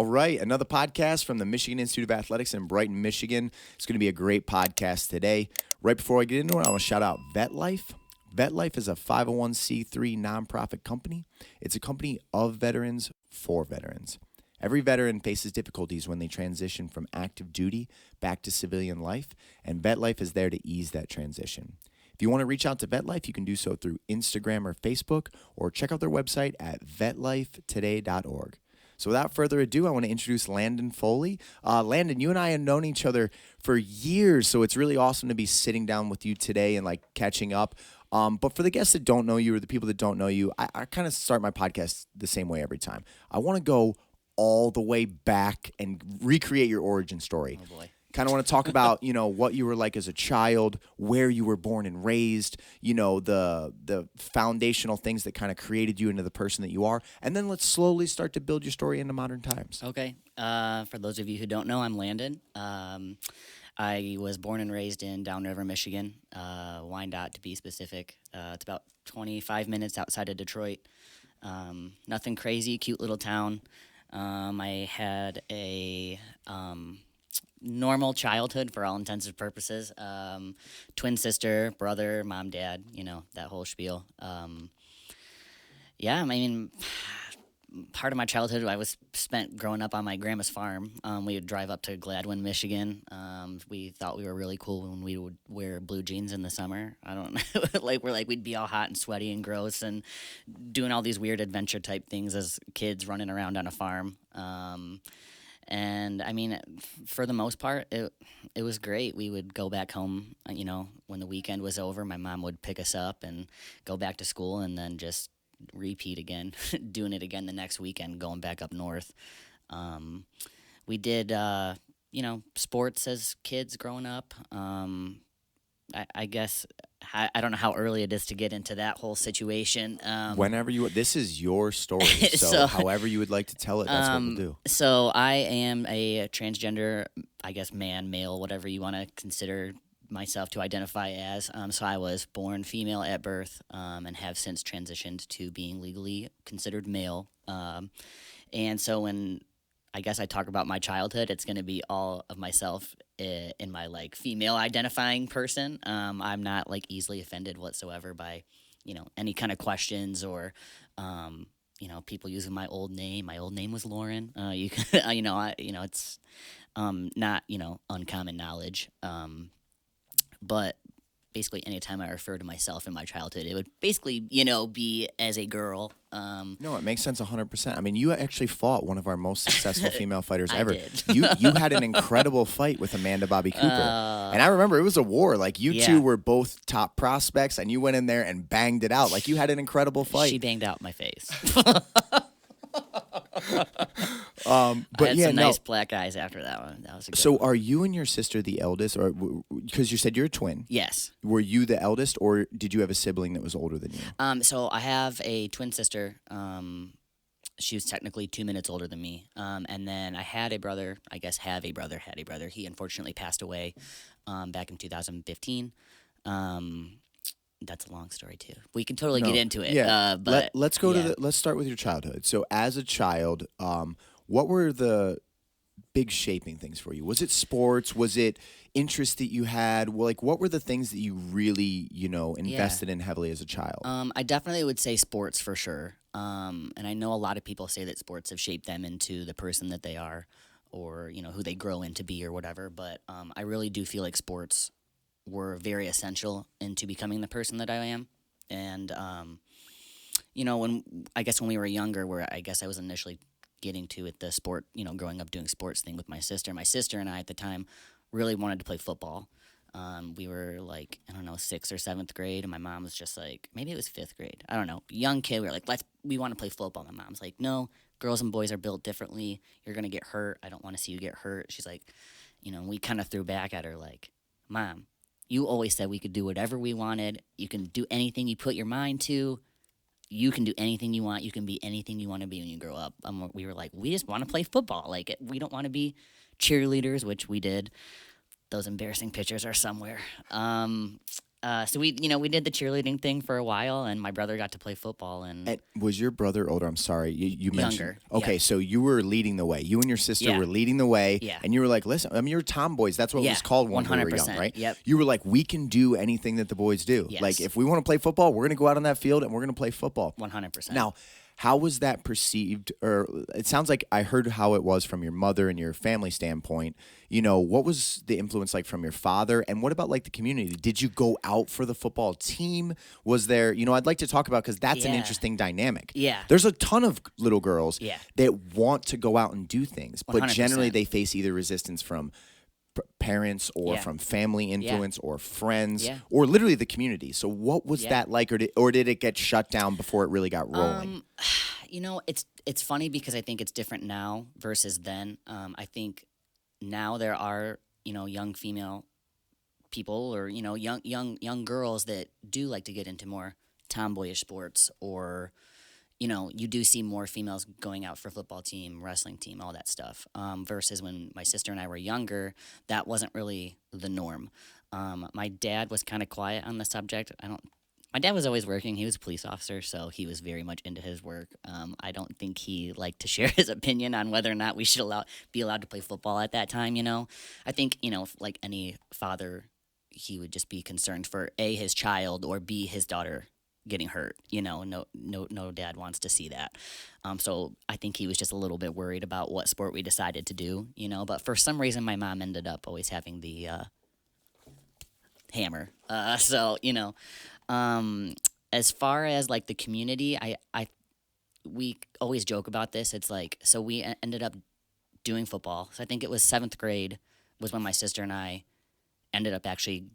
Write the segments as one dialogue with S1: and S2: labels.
S1: All right, another podcast from the Michigan Institute of Athletics in Brighton, Michigan. It's going to be a great podcast today. Right before I get into it, I want to shout out VetLife. VetLife is a 501c3 nonprofit company. It's a company of veterans for veterans. Every veteran faces difficulties when they transition from active duty back to civilian life, and VetLife is there to ease that transition. If you want to reach out to VetLife, you can do so through Instagram or Facebook, or check out their website at vetlifetoday.org. So without further ado, I want to introduce Landon Foley. Landon, you and I have known each other for years, so it's really awesome to be sitting down with you today and catching up. But for the guests that don't know you or the people that don't know you, I kind of start my podcast the same way every time. I want to go all the way back and recreate your origin story.
S2: Oh boy.
S1: Kind of want to talk about, what you were like as a child, where you were born and raised, the foundational things that kind of created you into the person that you are. And then let's slowly start to build your story into modern times.
S2: Okay. For those of you who don't know, I'm Landon. I was born and raised in Downriver, Michigan, Wyandotte to be specific. It's about 25 minutes outside of Detroit. Nothing crazy, cute little town. I had a normal childhood for all intents and purposes. Twin sister, brother, mom, dad, that whole spiel. Part of my childhood I was spent growing up on my grandma's farm. We would drive up to Gladwin, Michigan. We thought we were really cool when we would wear blue jeans in the summer. I don't know, we'd be all hot and sweaty and gross and doing all these weird adventure type things as kids running around on a farm. And I mean, for the most part, it was great. We would go back home, when the weekend was over. My mom would pick us up and go back to school, and then just repeat again, doing it again the next weekend, going back up north. We did, sports as kids growing up. I guess I don't know how early it is to get into that whole situation.
S1: Whenever this is your story, so however you would like to tell it, that's what we'll do.
S2: So I am a transgender, I guess man, male, whatever you want to consider myself to identify as. So I was born female at birth, and have since transitioned to being legally considered male. And so when I guess I talk about my childhood, it's going to be all of myself in my female identifying person. I'm not easily offended whatsoever by, any kind of questions or, people using my old name. My old name was Lauren. You can, it's not, uncommon knowledge. But basically anytime I refer to myself in my childhood, it would basically, be as a girl.
S1: No, it makes sense 100%. I mean, you actually fought one of our most successful female fighters ever.
S2: Did.
S1: You had an incredible fight with Amanda Bobby Cooper. And I remember it was a war. Two were both top prospects, and you went in there and banged it out. You had an incredible fight.
S2: She banged out my face.
S1: But
S2: I had some nice black eyes after that one. That was a good
S1: So
S2: one.
S1: are you and your sister the eldest, or because you said you're a twin?
S2: Yes.
S1: Were you the eldest, or did you have a sibling that was older than you?
S2: So I have a twin sister. She was technically 2 minutes older than me. And then I had a brother. I guess had a brother. He unfortunately passed away back in 2015. That's a long story too. We can totally get into it.
S1: Yeah.
S2: But
S1: let's go to let's start with your childhood. So as a child, what were the big shaping things for you? Was it sports? Was it interests that you had? Well, what were the things that you really, invested in heavily as a child?
S2: I definitely would say sports for sure. And I know a lot of people say that sports have shaped them into the person that they are, or who they grow into be or whatever. But I really do feel like sports were very essential into becoming the person that I am. And when we were younger, where I guess I was initially getting to it, the sport, growing up doing sports thing with my sister. My sister and I at the time really wanted to play football. We were 6th or 7th grade, and my mom was just maybe it was 5th grade. I don't know. Young kid, we were we want to play football. My mom's like, no, girls and boys are built differently. You're going to get hurt. I don't want to see you get hurt. She's like, we kind of threw back at her Mom, you always said we could do whatever we wanted. You can do anything you put your mind to. You can do anything you want. You can be anything you want to be when you grow up. We were we just want to play football. We don't want to be cheerleaders, which we did. Those embarrassing pictures are somewhere. So we did the cheerleading thing for a while, and my brother got to play football. And
S1: was your brother older? I'm sorry, you mentioned.
S2: Younger.
S1: Okay,
S2: Yeah.
S1: so you were leading the way. You and your sister
S2: Yeah.
S1: were leading the way,
S2: Yeah.
S1: and you were like, "Listen, I mean, you're tomboys. That's what it
S2: Yeah,
S1: was called when we were young,
S2: 100%.
S1: right?"
S2: Yep.
S1: You were like, "We can do anything that the boys do.
S2: Yes.
S1: Like, if we want to play football, we're going to go out on that field and we're going to play football."
S2: 100%.
S1: Now, how was that perceived? Or it sounds like I heard how it was from your mother and your family standpoint. What was the influence like from your father? And what about like the community? Did you go out for the football team? Was there, I'd like to talk about, because that's an
S2: Yeah.
S1: interesting dynamic.
S2: Yeah.
S1: There's a ton of little girls
S2: Yeah.
S1: that want to go out and do things, but
S2: 100%.
S1: generally they face either resistance from parents or
S2: Yeah.
S1: from family influence or friends
S2: Yeah.
S1: or literally the community. So what was
S2: Yeah.
S1: that like, or did it get shut down before it really got rolling?
S2: It's funny because I think it's different now versus then. I think now there are young female people or young girls that do like to get into more tomboyish sports, or you do see more females going out for football team, wrestling team, all that stuff. Versus when my sister and I were younger, that wasn't really the norm. My dad was kind of quiet on the subject. My dad was always working. He was a police officer, so he was very much into his work. I don't think he liked to share his opinion on whether or not we should be allowed to play football at that time. I think like any father, he would just be concerned for A, his child, or B, his daughter getting hurt. No dad wants to see that. So I think he was just a little bit worried about what sport we decided to do. But for some reason, my mom ended up always having the hammer. As far as like the community, we always joke about this. It's like, so we ended up doing football. So I think it was 7th grade was when my sister and I ended up actually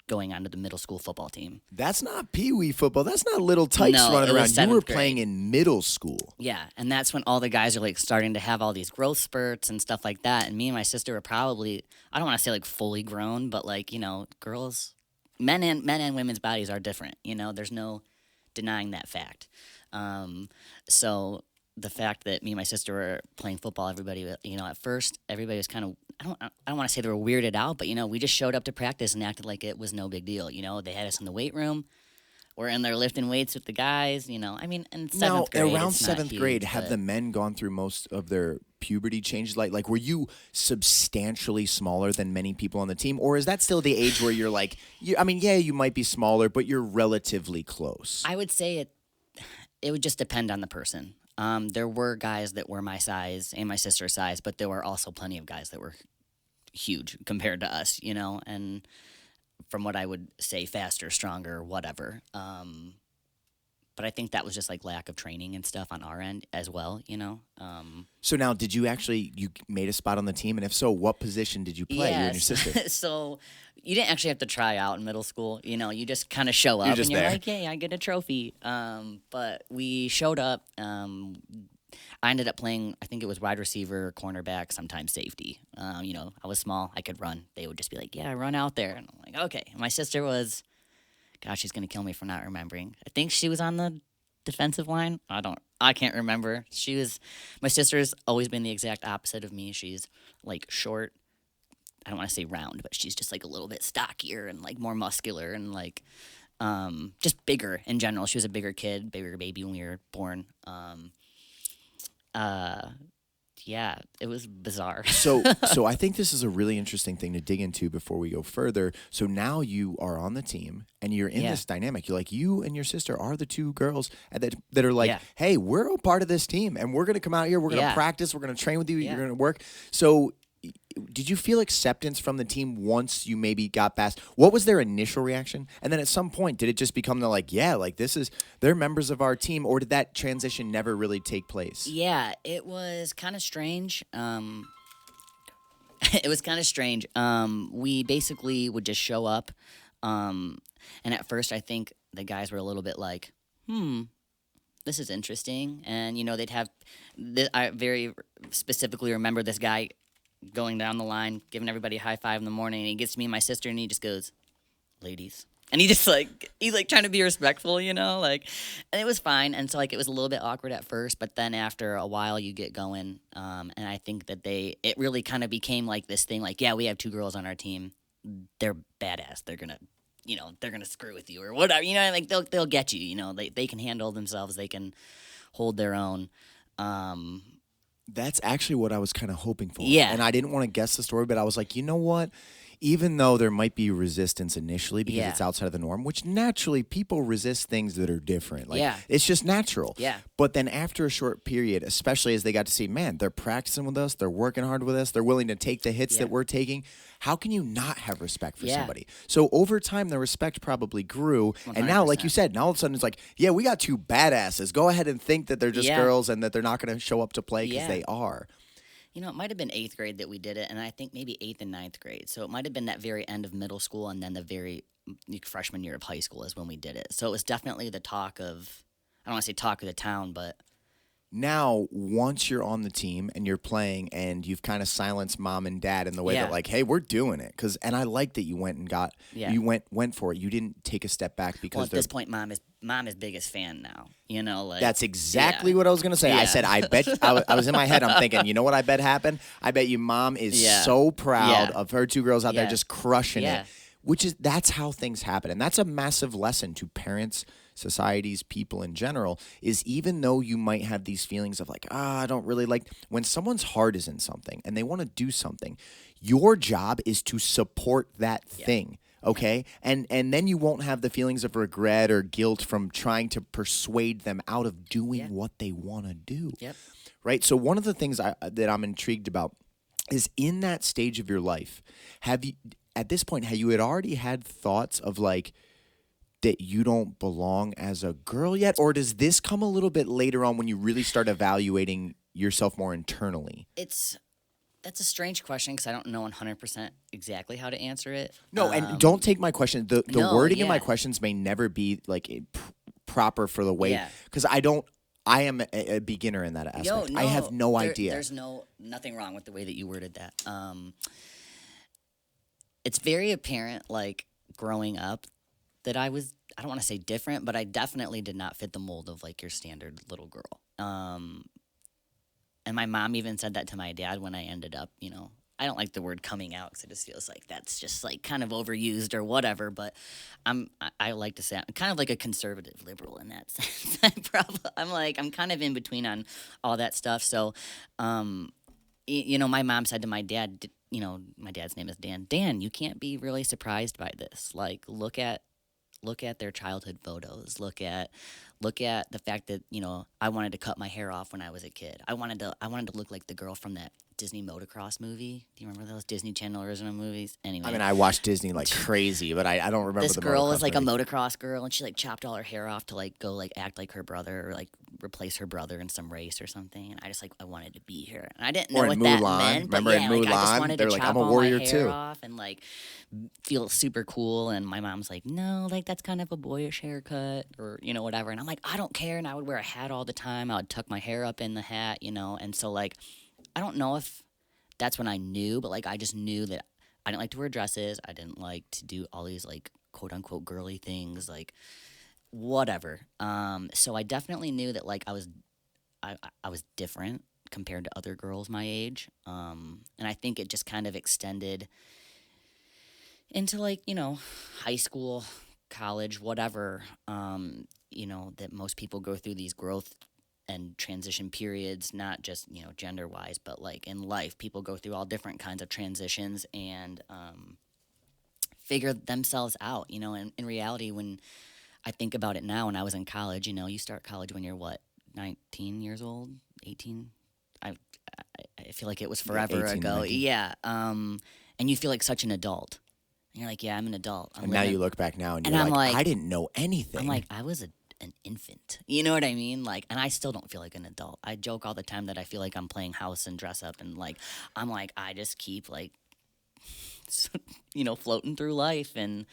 S2: going onto the middle school football team.
S1: That's not peewee football. That's not little tykes
S2: No,
S1: running
S2: it was
S1: around. You
S2: 7th
S1: were
S2: grade.
S1: playing in middle school.
S2: Yeah, and that's when all the guys are like starting to have all these growth spurts and stuff like that. And me and my sister were probably, I don't want to say like fully grown, but like, girls, men and women's bodies are different. There's no denying that fact. So the fact that me and my sister were playing football, everybody, at first everybody was kind of, I don't want to say they were weirded out, but we just showed up to practice and acted like it was no big deal. They had us in the weight room. We're in there lifting weights with the guys. And 7th
S1: Now,
S2: grade,
S1: around
S2: it's not
S1: 7th
S2: huge,
S1: grade, have
S2: but-
S1: the men gone through most of their puberty changes? Like, were you substantially smaller than many people on the team? Or is that still the age where you're like, you might be smaller, but you're relatively close?
S2: I would say it would just depend on the person. There were guys that were my size and my sister's size, but there were also plenty of guys that were huge compared to us, and from what I would say, faster, stronger, whatever. But I think that was just like lack of training and stuff on our end as well,
S1: So now, did you made a spot on the team? And if so, what position did you play, you and your sister?
S2: So you didn't actually have to try out in middle school. You just kind of show up
S1: You're just
S2: and you're
S1: there.
S2: like, hey, I get a trophy. But we showed up. I ended up playing, I think it was wide receiver, cornerback, sometimes safety. I was small. I could run. They would just be like, yeah, run out there. And I'm like, okay. My sister was, gosh, she's going to kill me for not remembering. I think she was on the defensive line. I can't remember. My sister's always been the exact opposite of me. She's like short. I don't want to say round, but she's just like a little bit stockier and like more muscular and like just bigger in general. She was a bigger kid, bigger baby when we were born. Yeah, it was bizarre.
S1: So I think this is a really interesting thing to dig into before we go further. So now you are on the team and you're in this dynamic. You're like, you and your sister are the two girls that are like, hey, we're a part of this team and we're going to come out here. We're going to practice. We're going to train with you. You're going to work. So did you feel acceptance from the team once you maybe got past? What was their initial reaction? And then at some point, did it just become they're members of our team, or did that transition never really take place?
S2: Yeah, it was kind of strange. It was kind of strange. We basically would just show up. And at first, I think the guys were a little bit like, this is interesting. And, they'd have, I very specifically remember this guy going down the line, giving everybody a high five in the morning, and he gets to me and my sister, and he just goes, ladies. And he's trying to be respectful, and it was fine. And so, it was a little bit awkward at first, but then after a while, you get going. And I think that it really kind of became like this thing, like, yeah, we have two girls on our team. They're badass. They're going to they're gonna screw with you or whatever. Like they'll get you. They can handle themselves. They can hold their own.
S1: That's actually what I was kind of hoping for.
S2: Yeah.
S1: And I didn't want to guess the story, but I was like, you know what? Even though there might be resistance initially because it's outside of the norm, which naturally people resist things that are different. Like, it's just natural.
S2: Yeah.
S1: But then after a short period, especially as they got to see, man, they're practicing with us, they're working hard with us, they're willing to take the hits that we're taking. How can you not have respect for somebody? So over time, the respect probably grew. 100%. And now, like you said, now all of a sudden it's like, yeah, we got two badasses. Go ahead and think that they're just girls and that they're not going to show up to play because they are.
S2: It might have been 8th grade that we did it, and I think maybe 8th and 9th grade. So it might have been that very end of middle school and then the very freshman year of high school is when we did it. So it was definitely the talk of, I don't want to say talk of the town, but...
S1: Now, once you're on the team and you're playing and you've kind of silenced mom and dad in the way that like, hey, we're doing it. And I like that you went and you went for it. You didn't take a step back because
S2: at this point, mom is biggest fan now.
S1: That's exactly what I was going to say. I said, I bet, I was in my head, I'm thinking, you know what I bet happened? I bet you mom is so proud of her two girls out there just crushing it. That's how things happen. And that's a massive lesson to parents, societies, people in general, is even though you might have these feelings of like, I don't really like, when someone's heart is in something and they want to do something, your job is to support that thing. Okay. And then you won't have the feelings of regret or guilt from trying to persuade them out of doing what they want to do.
S2: Yep.
S1: Right. So one of the things that I'm intrigued about is in that stage of your life, at this point, have you already had thoughts of like that you don't belong as a girl yet? Or does this come a little bit later on when you really start evaluating yourself more internally?
S2: That's a strange question because I don't know 100% exactly how to answer it.
S1: No, and don't take my question. The wording in my questions may never be like proper for the way, because I am a beginner in that aspect. I have no idea.
S2: There's nothing wrong with the way that you worded that. It's very apparent, like, growing up that I don't want to say different, but I definitely did not fit the mold of, like, your standard little girl. And my mom even said that to my dad when I ended up, I don't like the word coming out because it just feels like that's just, like, kind of overused or whatever, but I like to say I'm kind of like a conservative liberal in that sense. I'm kind of in between on all that stuff. So, my mom said to my dad, my dad's name is Dan. Dan, you can't be really surprised by this. Like, look at their childhood photos. Look at the fact that, I wanted to cut my hair off when I was a kid. I wanted to look like the girl from that Disney motocross movie. Do you remember those Disney Channel original movies? Anyway.
S1: I mean, I watched Disney like crazy, but I don't remember
S2: this
S1: the
S2: girl was like
S1: movie.
S2: A motocross girl, and she like chopped all her hair off to like go like act like her brother or like replace her brother in some race or something. And I wanted to be her, and I didn't know what that meant.
S1: Remember in Mulan?
S2: I just wanted to
S1: like,
S2: chop
S1: I'm a warrior
S2: all my hair
S1: too.
S2: off and like feel super cool. And my mom's like, no, like that's kind of a boyish haircut or whatever. And I'm like, I don't care. And I would wear a hat all the time. I would tuck my hair up in the hat, and so like I don't know if that's when I knew, but like I just knew that I didn't like to wear dresses. I didn't like to do all these like quote unquote girly things, like whatever. So I definitely knew that like I was different compared to other girls my age. And I think it just kind of extended into like, high school, college, whatever, that most people go through these growth and transition periods, not just, gender-wise, but, like, in life, people go through all different kinds of transitions and figure themselves out, and in reality, when I think about it now, when I was in college, you start college when you're, 19 years old, 18? I feel like it was forever
S1: 18,
S2: ago.
S1: 19.
S2: Yeah, and you feel like such an adult. And you're like, yeah, I'm an adult.
S1: Now you look back now and you're like, I didn't know anything.
S2: I'm like, I was an infant. You know what I mean? Like, and I still don't feel like an adult. I joke all the time that I feel like I'm playing house and dress up, and like, I'm like, I just keep like, floating through life. And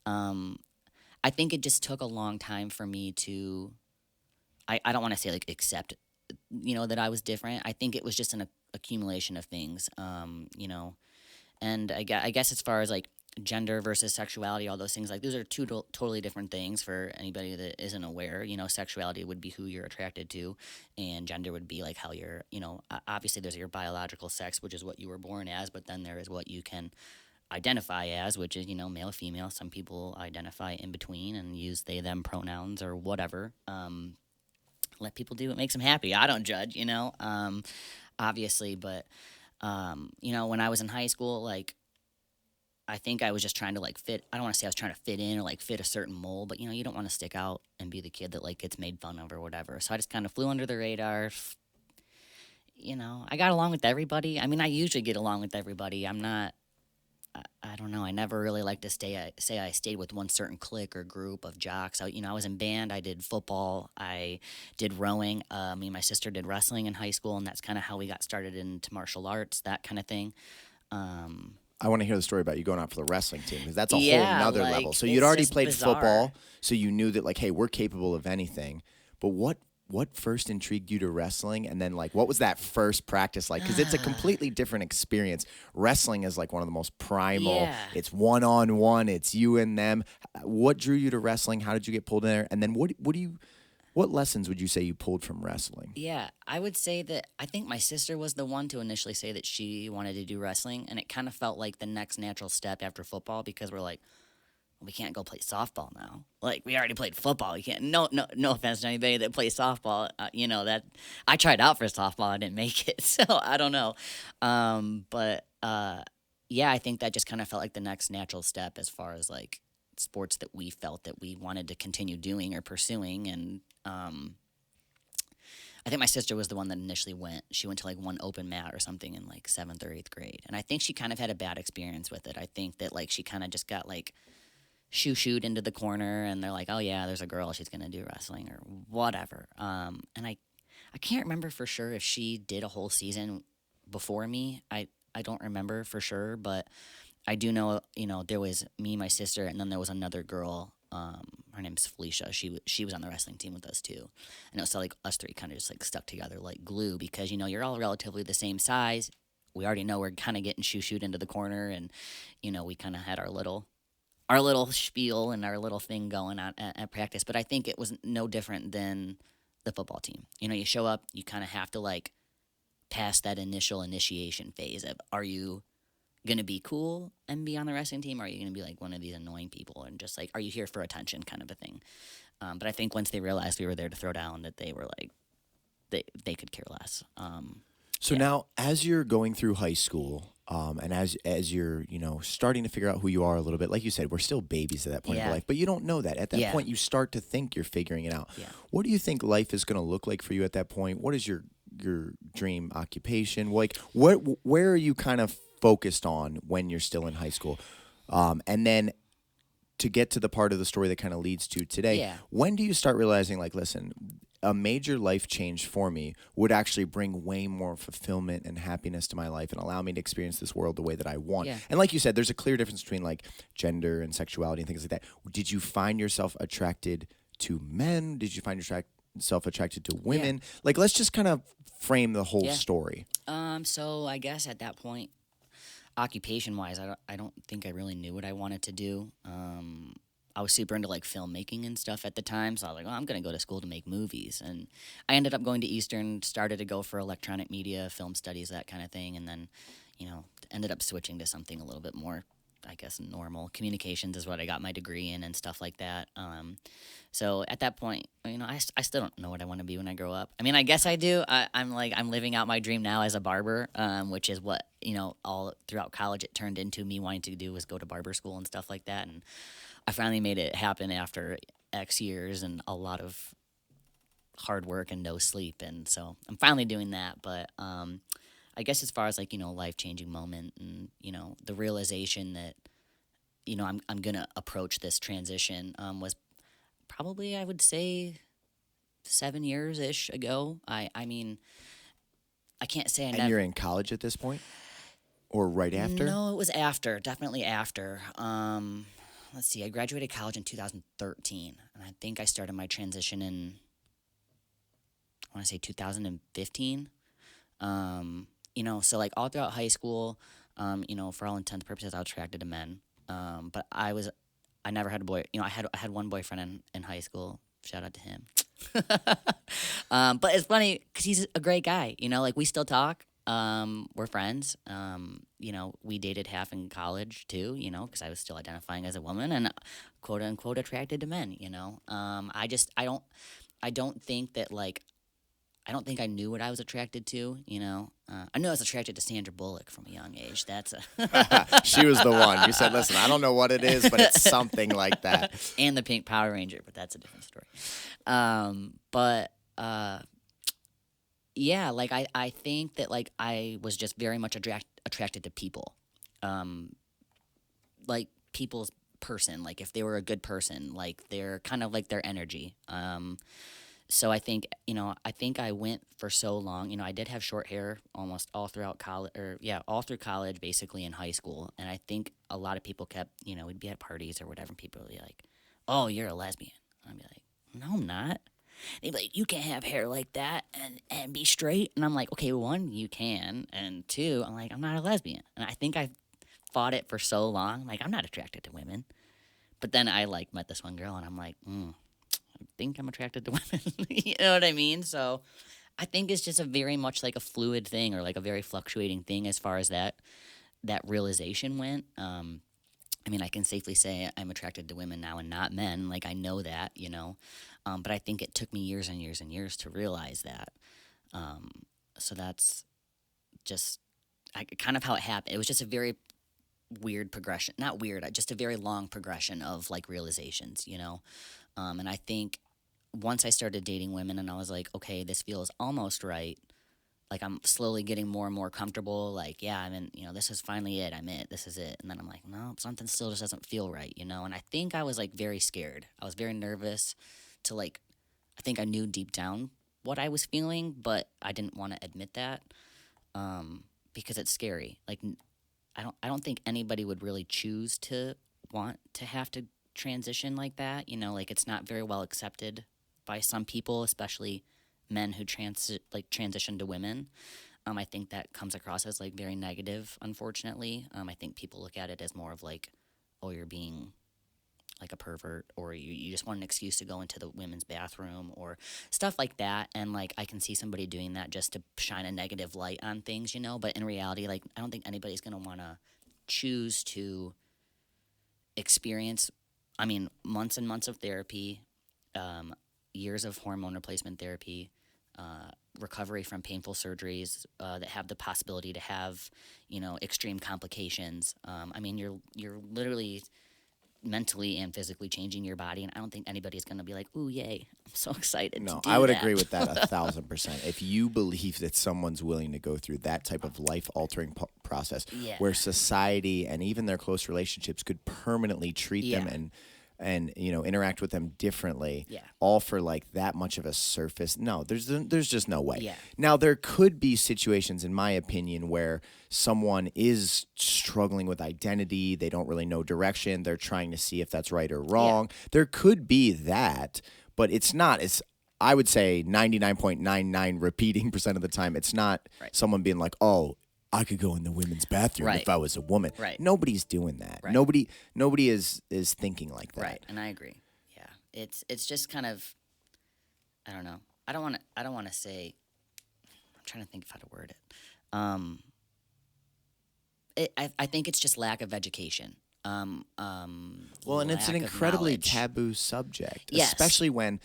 S2: I think it just took a long time for me to, I don't want to say like accept, that I was different. I think it was just an accumulation of things, and I guess as far as like gender versus sexuality, all those things, like those are two totally different things for anybody that isn't aware. Sexuality would be who you're attracted to, and gender would be like how you're, obviously there's your biological sex, which is what you were born as, but then there is what you can identify as, which is, male, female. Some people identify in between and use they, them pronouns or whatever. Let people do what makes them happy. I don't judge, obviously. But, when I was in high school, like, I think I was just trying to, like, fit. I don't want to say I was trying to fit in or, like, fit a certain mold. But, you don't want to stick out and be the kid that, like, gets made fun of or whatever. So I just kind of flew under the radar. I got along with everybody. I mean, I usually get along with everybody. I'm not. I don't know. I never really like to say I stayed with one certain clique or group of jocks. I was in band. I did football. I did rowing. Me and my sister did wrestling in high school, and that's kind of how we got started into martial arts, that kind of thing.
S1: I want to hear the story about you going out for the wrestling team, because that's a whole
S2: Yeah,
S1: nother
S2: like,
S1: level. So
S2: it's
S1: you'd already
S2: just
S1: played
S2: bizarre.
S1: football, so you knew that, like, hey, we're capable of anything. But what first intrigued you to wrestling? And then, like, what was that first practice like? Because it's a completely different experience. Wrestling is like one of the most primal.
S2: Yeah.
S1: It's one-on-one. It's you and them. What drew you to wrestling? How did you get pulled in there? And then what lessons would you say you pulled from wrestling?
S2: Yeah, I would say that I think my sister was the one to initially say that she wanted to do wrestling, and it kind of felt like the next natural step after football, because we're like, we can't go play softball now. Like, we already played football. We can't. No offense to anybody that plays softball. That I tried out for softball. I didn't make it, so I don't know. Yeah, I think that just kind of felt like the next natural step as far as, like, sports that we felt that we wanted to continue doing or pursuing. And I think my sister was the one that initially went. She went to, like, one open mat or something in, like, 7th or 8th grade, and I think she kind of had a bad experience with it. I think that, like, she kind of just got, like, shoo-shooed into the corner, and they're like, oh, yeah, there's a girl, she's going to do wrestling or whatever. And I can't remember for sure if she did a whole season before me. I don't remember for sure, but I do know, there was me, my sister, and then there was another girl. Her name's Felicia. She was on the wrestling team with us too. And it was so, like, us three kind of just, like, stuck together like glue, because, you're all relatively the same size. We already know we're kind of getting shoo-shooed into the corner, and, we kind of had our little spiel and our little thing going on at practice. But I think it was no different than the football team. You show up, you kind of have to, like, pass that initial initiation phase of, are you going to be cool and be on the wrestling team, or are you going to be, like, one of these annoying people and just, like, are you here for attention kind of a thing? But I think once they realized we were there to throw down, that they were like, they could care less.
S1: So now, as you're going through high school, and as you're, starting to figure out who you are a little bit, like you said, we're still babies at that point of life, but you don't know that. At that point, you start to think you're figuring it out.
S2: Yeah.
S1: What do you think life is going to look like for you at that point? What is your dream occupation? Like, where are you kind of focused on when you're still in high school? And then to get to the part of the story that kind of leads to today, when do you start realizing, like, listen, a major life change for me would actually bring way more fulfillment and happiness to my life and allow me to experience this world the way that I want. Yeah. And like you said, there's a clear difference between, like, gender and sexuality and things like that. Did you find yourself attracted to men? Did you find yourself attracted to women? Yeah. Like, let's just kind of frame the whole story.
S2: So I guess at that point, occupation-wise, I don't think I really knew what I wanted to do. I was super into, like, filmmaking and stuff at the time, so I was like, oh, I'm going to go to school to make movies. And I ended up going to Eastern, started to go for electronic media, film studies, that kind of thing, and then, ended up switching to something a little bit more, I guess, normal. Communications is what I got my degree in and stuff like that. So at that point, I still don't know what I want to be when I grow up. I mean, I guess I do. I'm living out my dream now as a barber, which is what, all throughout college it turned into me wanting to do was go to barber school and stuff like that. And I finally made it happen after X years and a lot of hard work and no sleep. And so I'm finally doing that. But I guess as far as, like, life-changing moment and, the realization that, I'm going to approach this transition was probably, I would say, 7 years-ish ago. I mean, I can't say I never...
S1: And you're in college at this point? Or right after?
S2: No, it was after. Definitely after. Let's see. I graduated college in 2013. And I think I started my transition in, I want to say 2015. So, like, all throughout high school, for all intents and purposes, I was attracted to men. But I never had a boy. I had one boyfriend in high school. Shout out to him. But it's funny because he's a great guy. Like, we still talk. we're friends. We dated half in college too, because I was still identifying as a woman and quote unquote attracted to men, I don't think that I don't think I knew what I was attracted to, I knew I was attracted to Sandra Bullock from a young age. That's
S1: She was the one. You said, listen, I don't know what it is, but it's something like that.
S2: And the Pink Power Ranger, but that's a different story. Yeah, I think that I was just very much attracted to people, people's person. If they were a good person, they're kind of their energy. So I think I went for so long. I did have short hair almost all throughout college, all through college, basically in high school. And I think a lot of people kept, we'd be at parties or whatever, and people would be like, "Oh, you're a lesbian." I'd be like, "No, I'm not." They'd be like, "You can't have hair like that and be straight." And I'm like, okay, one, you can, and two, I'm like, I'm not a lesbian. And I think I fought it for so long. I'm not attracted to women. But then I met this one girl, and I'm like, I think I'm attracted to women. You know what I mean? So I think it's just a very much a fluid thing, or a very fluctuating thing as far as that realization went. I can safely say I'm attracted to women now and not men. I know that, but I think it took me years and years and years to realize that. So that's just kind of how it happened. It was just a very weird progression. Not weird, just a very long progression of realizations, and I think once I started dating women and I was like, okay, this feels almost right. I'm slowly getting more and more comfortable. Yeah, I'm in, this is finally it. I'm it. This is it. And then I'm like, no, something still just doesn't feel right, And I think I was very scared. I was very nervous to I think I knew deep down what I was feeling, but I didn't want to admit that because it's scary. I don't think anybody would really choose to want to have to transition like that. It's not very well accepted by some people, especially men who transition to women. I think that comes across as very negative, unfortunately. I think people look at it as more of oh, you're being a pervert, or you just want an excuse to go into the women's bathroom or stuff like that. And I can see somebody doing that just to shine a negative light on things, but in reality, I don't think anybody's going to want to choose to experience, months and months of therapy, years of hormone replacement therapy, recovery from painful surgeries that have the possibility to have, extreme complications. You're literally mentally and physically changing your body, and I don't think anybody's going to be like, "Ooh, yay, I'm so excited to do
S1: I would
S2: that."
S1: agree with that 1,000%. If you believe that someone's willing to go through that type of life-altering process, where society and even their close relationships could permanently treat them and interact with them differently, all for that much of a surface. No, there's just no way.
S2: Yeah.
S1: Now, there could be situations, in my opinion, where someone is struggling with identity. They don't really know direction. They're trying to see if that's right or wrong. Yeah. There could be that, but it's not. I would say 99.99 repeating % of the time, it's not someone being like, "Oh, I could go in the women's bathroom if I was a woman."
S2: Right.
S1: Nobody's doing that. Right. Nobody is thinking like that.
S2: Right. And I agree. Yeah. It's just kind of, I don't know. I don't want to say, I'm trying to think of how to word it. I think it's just lack of education.
S1: Well, and it's an incredibly taboo subject,
S2: yes.
S1: Especially when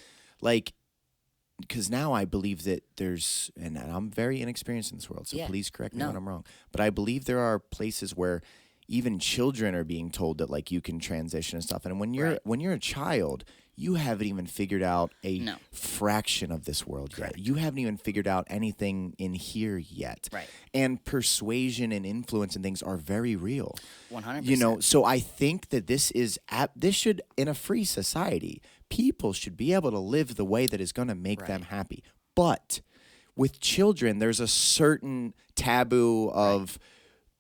S1: because now I believe that there's, and I'm very inexperienced in this world, so please correct me when I'm wrong, but I believe there are places where even children are being told that you can transition and stuff. And when you're a child, you haven't even figured out a fraction of this world yet. You haven't even figured out anything in here yet.
S2: Right.
S1: And persuasion and influence and things are very real.
S2: 100%.
S1: So I think that this should, in a free society, people should be able to live the way that is going to make them happy. But with children, there's a certain taboo of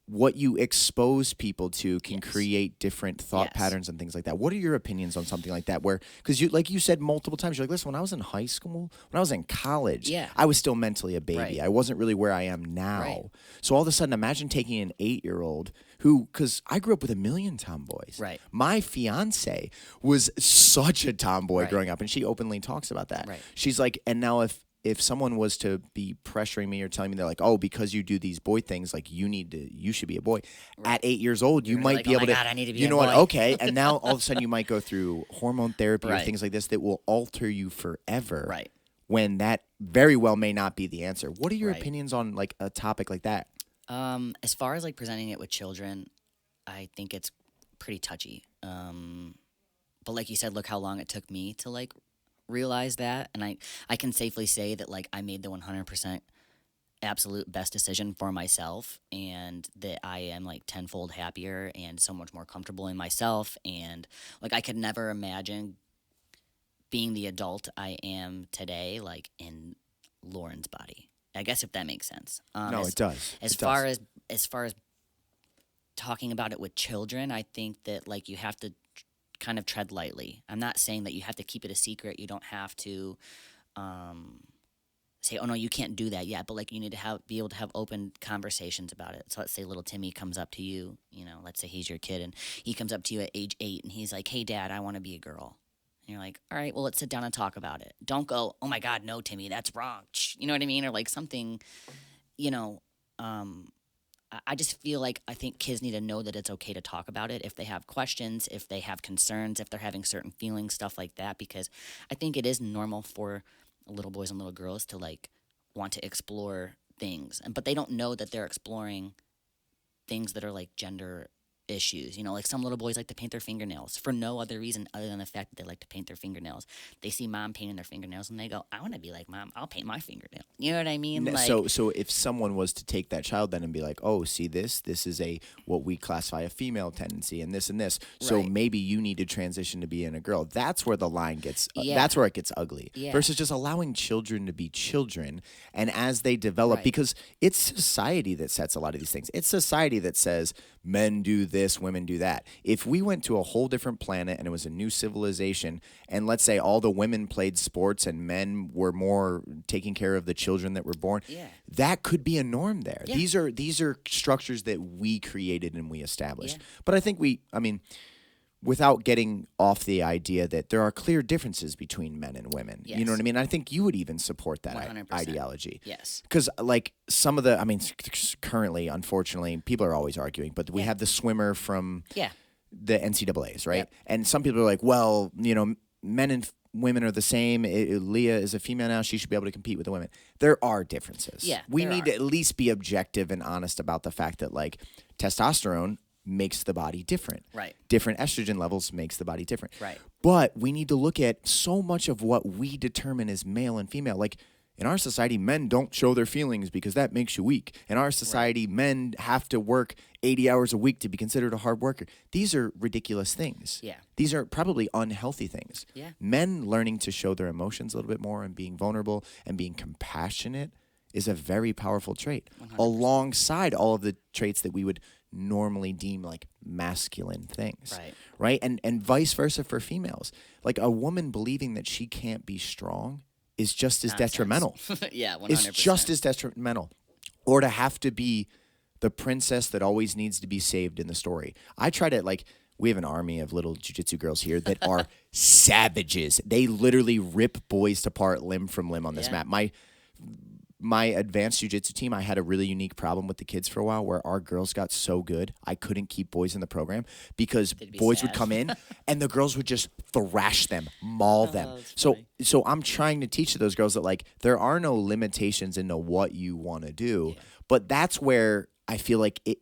S1: what you expose people to can create different thought patterns and things like that. What are your opinions on something like that? Where, because you said multiple times, you're like, listen, when I was in high school, when I was in college, I was still mentally a baby.
S2: Right.
S1: I wasn't really where I am now. Right. So all of a sudden, imagine taking an 8-year-old who, because I grew up with a million tomboys.
S2: Right.
S1: My fiance was such a tomboy growing up, and she openly talks about that.
S2: Right.
S1: She's like, and now if someone was to be pressuring me or telling me they're like, oh, because you do these boy things, like you should be a boy. Right. At 8 years old, you might
S2: like,
S1: be able to.
S2: God, I need to be
S1: you know
S2: a boy.
S1: what? Okay, and now all of a sudden you might go through hormone therapy or things like this that will alter you forever.
S2: Right.
S1: When that very well may not be the answer. What are your opinions on like a topic like that?
S2: As far as like presenting it with children, I think it's pretty touchy. But like you said, look how long it took me to like realize that, and I can safely say that like I made the 100% absolute best decision for myself, and that I am like tenfold happier and so much more comfortable in myself, and like I could never imagine being the adult I am today, like in Lauren's body. I guess if that makes sense.
S1: No, it does.
S2: As far as talking about it with children, I think that like you have to kind of tread lightly. I'm not saying that you have to keep it a secret. You don't have to say, "Oh no, you can't do that yet." But like you need to be able to have open conversations about it. So let's say little Timmy comes up to you. You know, let's say he's your kid, and he comes up to you at age 8, and he's like, "Hey, Dad, I want to be a girl." And you're like, all right, well, let's sit down and talk about it. Don't go, oh, my God, no, Timmy, that's wrong. You know what I mean? Or like something, you know, I just feel like I think kids need to know that it's okay to talk about it if they have questions, if they have concerns, if they're having certain feelings, stuff like that. Because I think it is normal for little boys and little girls to like want to explore things. But they don't know that they're exploring things that are like gender issues. You know, like some little boys like to paint their fingernails for no other reason other than the fact that they like to paint their fingernails. They see mom painting their fingernails and they go, I want to be like mom. I'll paint my fingernail. You know what I mean? Like,
S1: so if someone was to take that child then and be like, oh, see this is a what we classify a female tendency and this. So maybe you need to transition to being a girl. That's where the line gets, that's where it gets ugly. Yeah. Versus just allowing children to be children. And as they develop, because it's society that sets a lot of these things. It's society that says men do this, women do that. If we went to a whole different planet and it was a new civilization, and let's say all the women played sports and men were more taking care of the children that were born, that could be a norm there. Yeah. These are structures that we created and we established. Yeah. But I think without getting off the idea that there are clear differences between men and women. Yes. You know what I mean? I think you would even support that 100%. Ideology.
S2: Yes.
S1: Because like some of the, currently, unfortunately, people are always arguing, but we have the swimmer from the NCAAs, right? Yep. And some people are like, well, you know, men and women are the same. Leah is a female now. She should be able to compete with the women. There are differences. Yeah, we need to at least be objective and honest about the fact that like testosterone makes the body different.
S2: Right.
S1: Different estrogen levels makes the body different.
S2: Right.
S1: But we need to look at so much of what we determine as male and female. Like in our society, men don't show their feelings because that makes you weak. In our society, men have to work 80 hours a week to be considered a hard worker. These are ridiculous things. Yeah. These are probably unhealthy things. Yeah. Men learning to show their emotions a little bit more and being vulnerable and being compassionate is a very powerful trait 100%. Alongside all of the traits that we would normally deem like masculine things, right? And vice versa for females. Like a woman believing that she can't be strong is just as detrimental.
S2: Yeah, 100%.
S1: It's just as detrimental. Or to have to be the princess that always needs to be saved in the story. I try to like, we have an army of little jiu-jitsu girls here that are savages. They literally rip boys apart limb from limb on this map. My advanced jiu-jitsu team, I had a really unique problem with the kids for a while where our girls got so good, I couldn't keep boys in the program because boys would come in and the girls would just thrash them, maul them. So I'm trying to teach those girls that like there are no limitations into what you want to do, but that's where I feel like it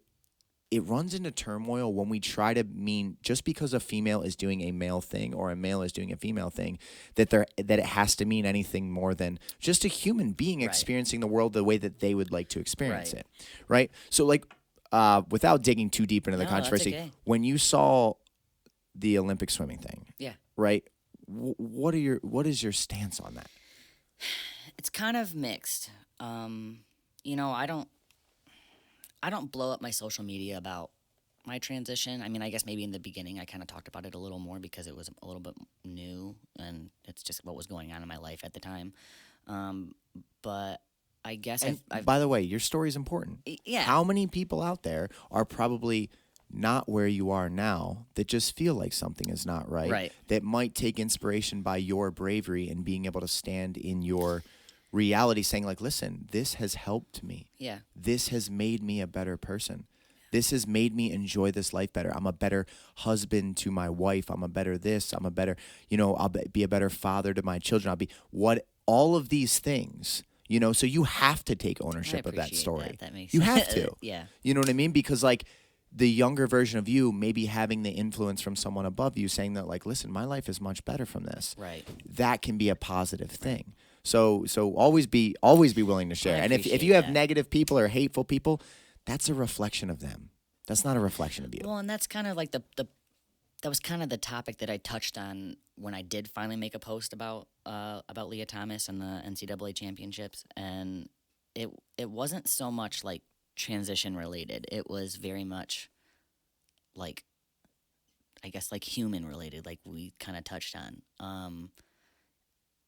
S1: runs into turmoil when we try to mean just because a female is doing a male thing or a male is doing a female thing that it has to mean anything more than just a human being experiencing the world the way that they would like to experience it, right? So like without digging too deep into the controversy, when you saw the Olympic swimming thing, right? What is your stance on that?
S2: It's kind of mixed. You know, I don't blow up my social media about my transition. I mean, I guess maybe in the beginning I kind of talked about it a little more because it was a little bit new and it's just what was going on in my life at the time. But I guess I've
S1: by the way, your story is important.
S2: Yeah.
S1: How many people out there are probably not where you are now that just feel like something is not right. That might take inspiration by your bravery and being able to stand in your reality saying like, listen, this has helped me.
S2: Yeah.
S1: This has made me a better person. This has made me enjoy this life better. I'm a better husband to my wife. I'm a better this. I'm a better, I'll be a better father to my children. I'll be all of these things, so you have to take ownership of that story.
S2: That makes
S1: you
S2: sense.
S1: have to.
S2: Yeah.
S1: You know what I mean? Because like the younger version of you maybe having the influence from someone above you saying that like, listen, my life is much better from this.
S2: Right.
S1: That can be a positive thing. So always be willing to share. And if you have negative people or hateful people, that's a reflection of them. That's not a reflection of you.
S2: Well, and that's kind of like that was kind of the topic that I touched on when I did finally make a post about Leah Thomas and the NCAA championships, and it wasn't so much like transition related. It was very much like, I guess, like human related, like we kind of touched on.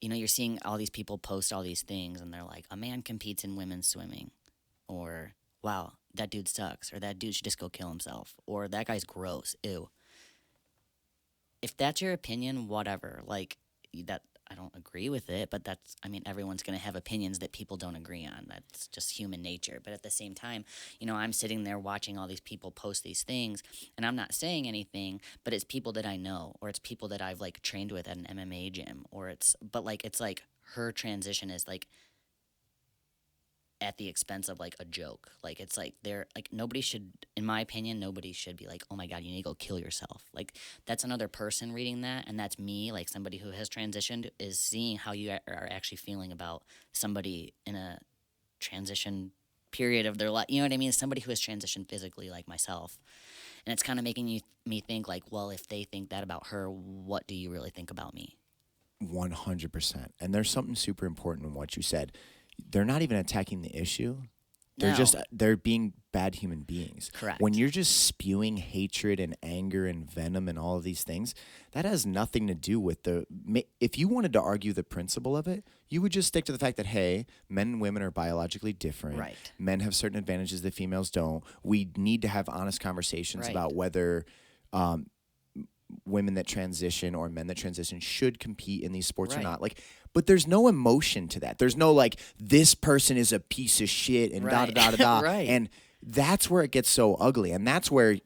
S2: You're seeing all these people post all these things, and they're like, a man competes in women's swimming, or wow, that dude sucks, or that dude should just go kill himself, or that guy's gross, ew. If that's your opinion, whatever, like, that, I don't agree with it, but everyone's going to have opinions that people don't agree on. That's just human nature. But at the same time, I'm sitting there watching all these people post these things, and I'm not saying anything, but it's people that I know, or it's people that I've, like, trained with at an MMA gym, it's like her transition is, like, at the expense of, like, a joke. Like, it's like nobody should, in my opinion, nobody should be like, oh my God, you need to go kill yourself. Like, that's another person reading that, and that's me, like somebody who has transitioned, is seeing how you are actually feeling about somebody in a transition period of their life. You know what I mean? Somebody who has transitioned physically, like myself. And it's kind of making me think, like, well, if they think that about her, what do you really think about me?
S1: 100%. And there's something super important in what you said. They're not even attacking the issue. They're being bad human beings.
S2: Correct.
S1: When you're just spewing hatred and anger and venom and all of these things, that has nothing to do with if you wanted to argue the principle of it, you would just stick to the fact that, hey, men and women are biologically different.
S2: Right.
S1: Men have certain advantages that females don't. We need to have honest conversations about whether women that transition or men that transition should compete in these sports or not. Like, but there's no emotion to that. There's no like, this person is a piece of shit and da da da da da.
S2: Right.
S1: And that's where it gets so ugly. And that's where,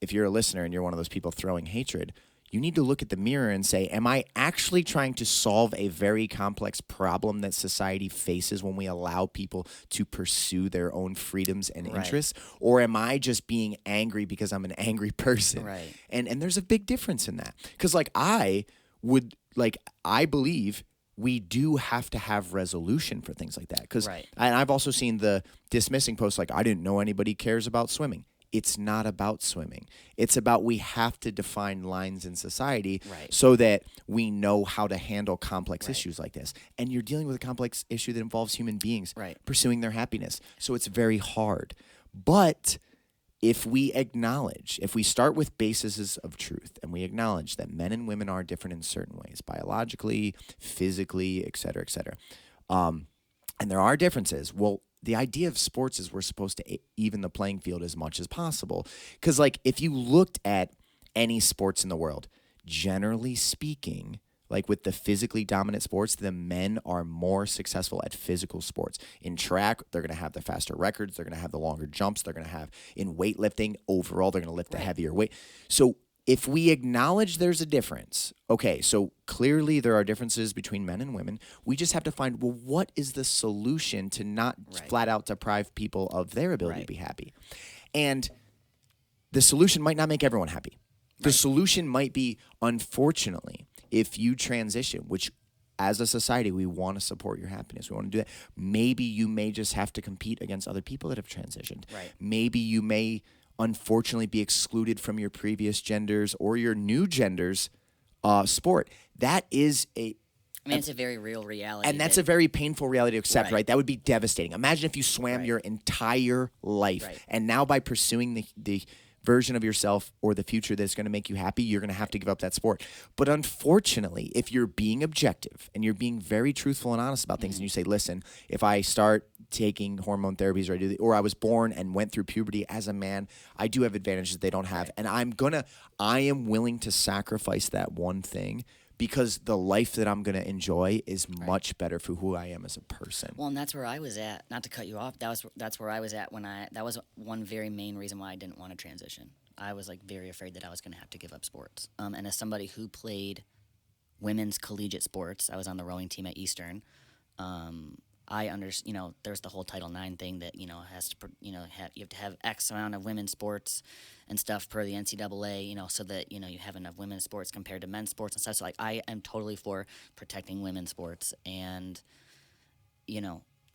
S1: if you're a listener and you're one of those people throwing hatred, you need to look at the mirror and say, am I actually trying to solve a very complex problem that society faces when we allow people to pursue their own freedoms and interests? Or am I just being angry because I'm an angry person?
S2: Right.
S1: And there's a big difference in that. Because I believe we do have to have resolution for things like that. Because and I've also seen the dismissing posts like, I didn't know anybody cares about swimming. It's not about swimming. It's about we have to define lines in society so that we know how to handle complex issues like this. And you're dealing with a complex issue that involves human beings pursuing their happiness. So it's very hard. But if we start with bases of truth and we acknowledge that men and women are different in certain ways, biologically, physically, et cetera, and there are differences, well, the idea of sports is we're supposed to even the playing field as much as possible. Because, like, if you looked at any sports in the world, generally speaking, like with the physically dominant sports, the men are more successful at physical sports. In track, they're going to have the faster records. They're going to have the longer jumps. They're going to have, in weightlifting, overall, they're going to lift a heavier weight. So if we acknowledge there's a difference, okay, so clearly there are differences between men and women. We just have to find, well, what is the solution to not flat out deprive people of their ability to be happy? And the solution might not make everyone happy. The solution might be, unfortunately, if you transition, which as a society, we want to support your happiness. We want to do that. Maybe you may just have to compete against other people that have transitioned. Maybe you may unfortunately be excluded from your previous genders or your new genders sport. That is
S2: it's a very real reality.
S1: And that's a very painful reality to accept, right? That would be devastating. Imagine if you swam your entire life, and now by pursuing the version of yourself or the future that's going to make you happy, you're going to have to give up that sport. But unfortunately, if you're being objective and you're being very truthful and honest about things, and you say, listen, if I start taking hormone therapies or I was born and went through puberty as a man, I do have advantages they don't have. And I am willing to sacrifice that one thing because the life that I'm going to enjoy is much better for who I am as a person.
S2: Well, and that's where I was at. Not to cut you off, that's where I was at that was one very main reason why I didn't want to transition. I was like very afraid that I was going to have to give up sports. And as somebody who played women's collegiate sports, I was on the rowing team at Eastern. I understand, there's the whole Title IX thing that, has to, you have to have X amount of women's sports and stuff per the NCAA, so that, you have enough women's sports compared to men's sports and stuff. So, like, I am totally for protecting women's sports and,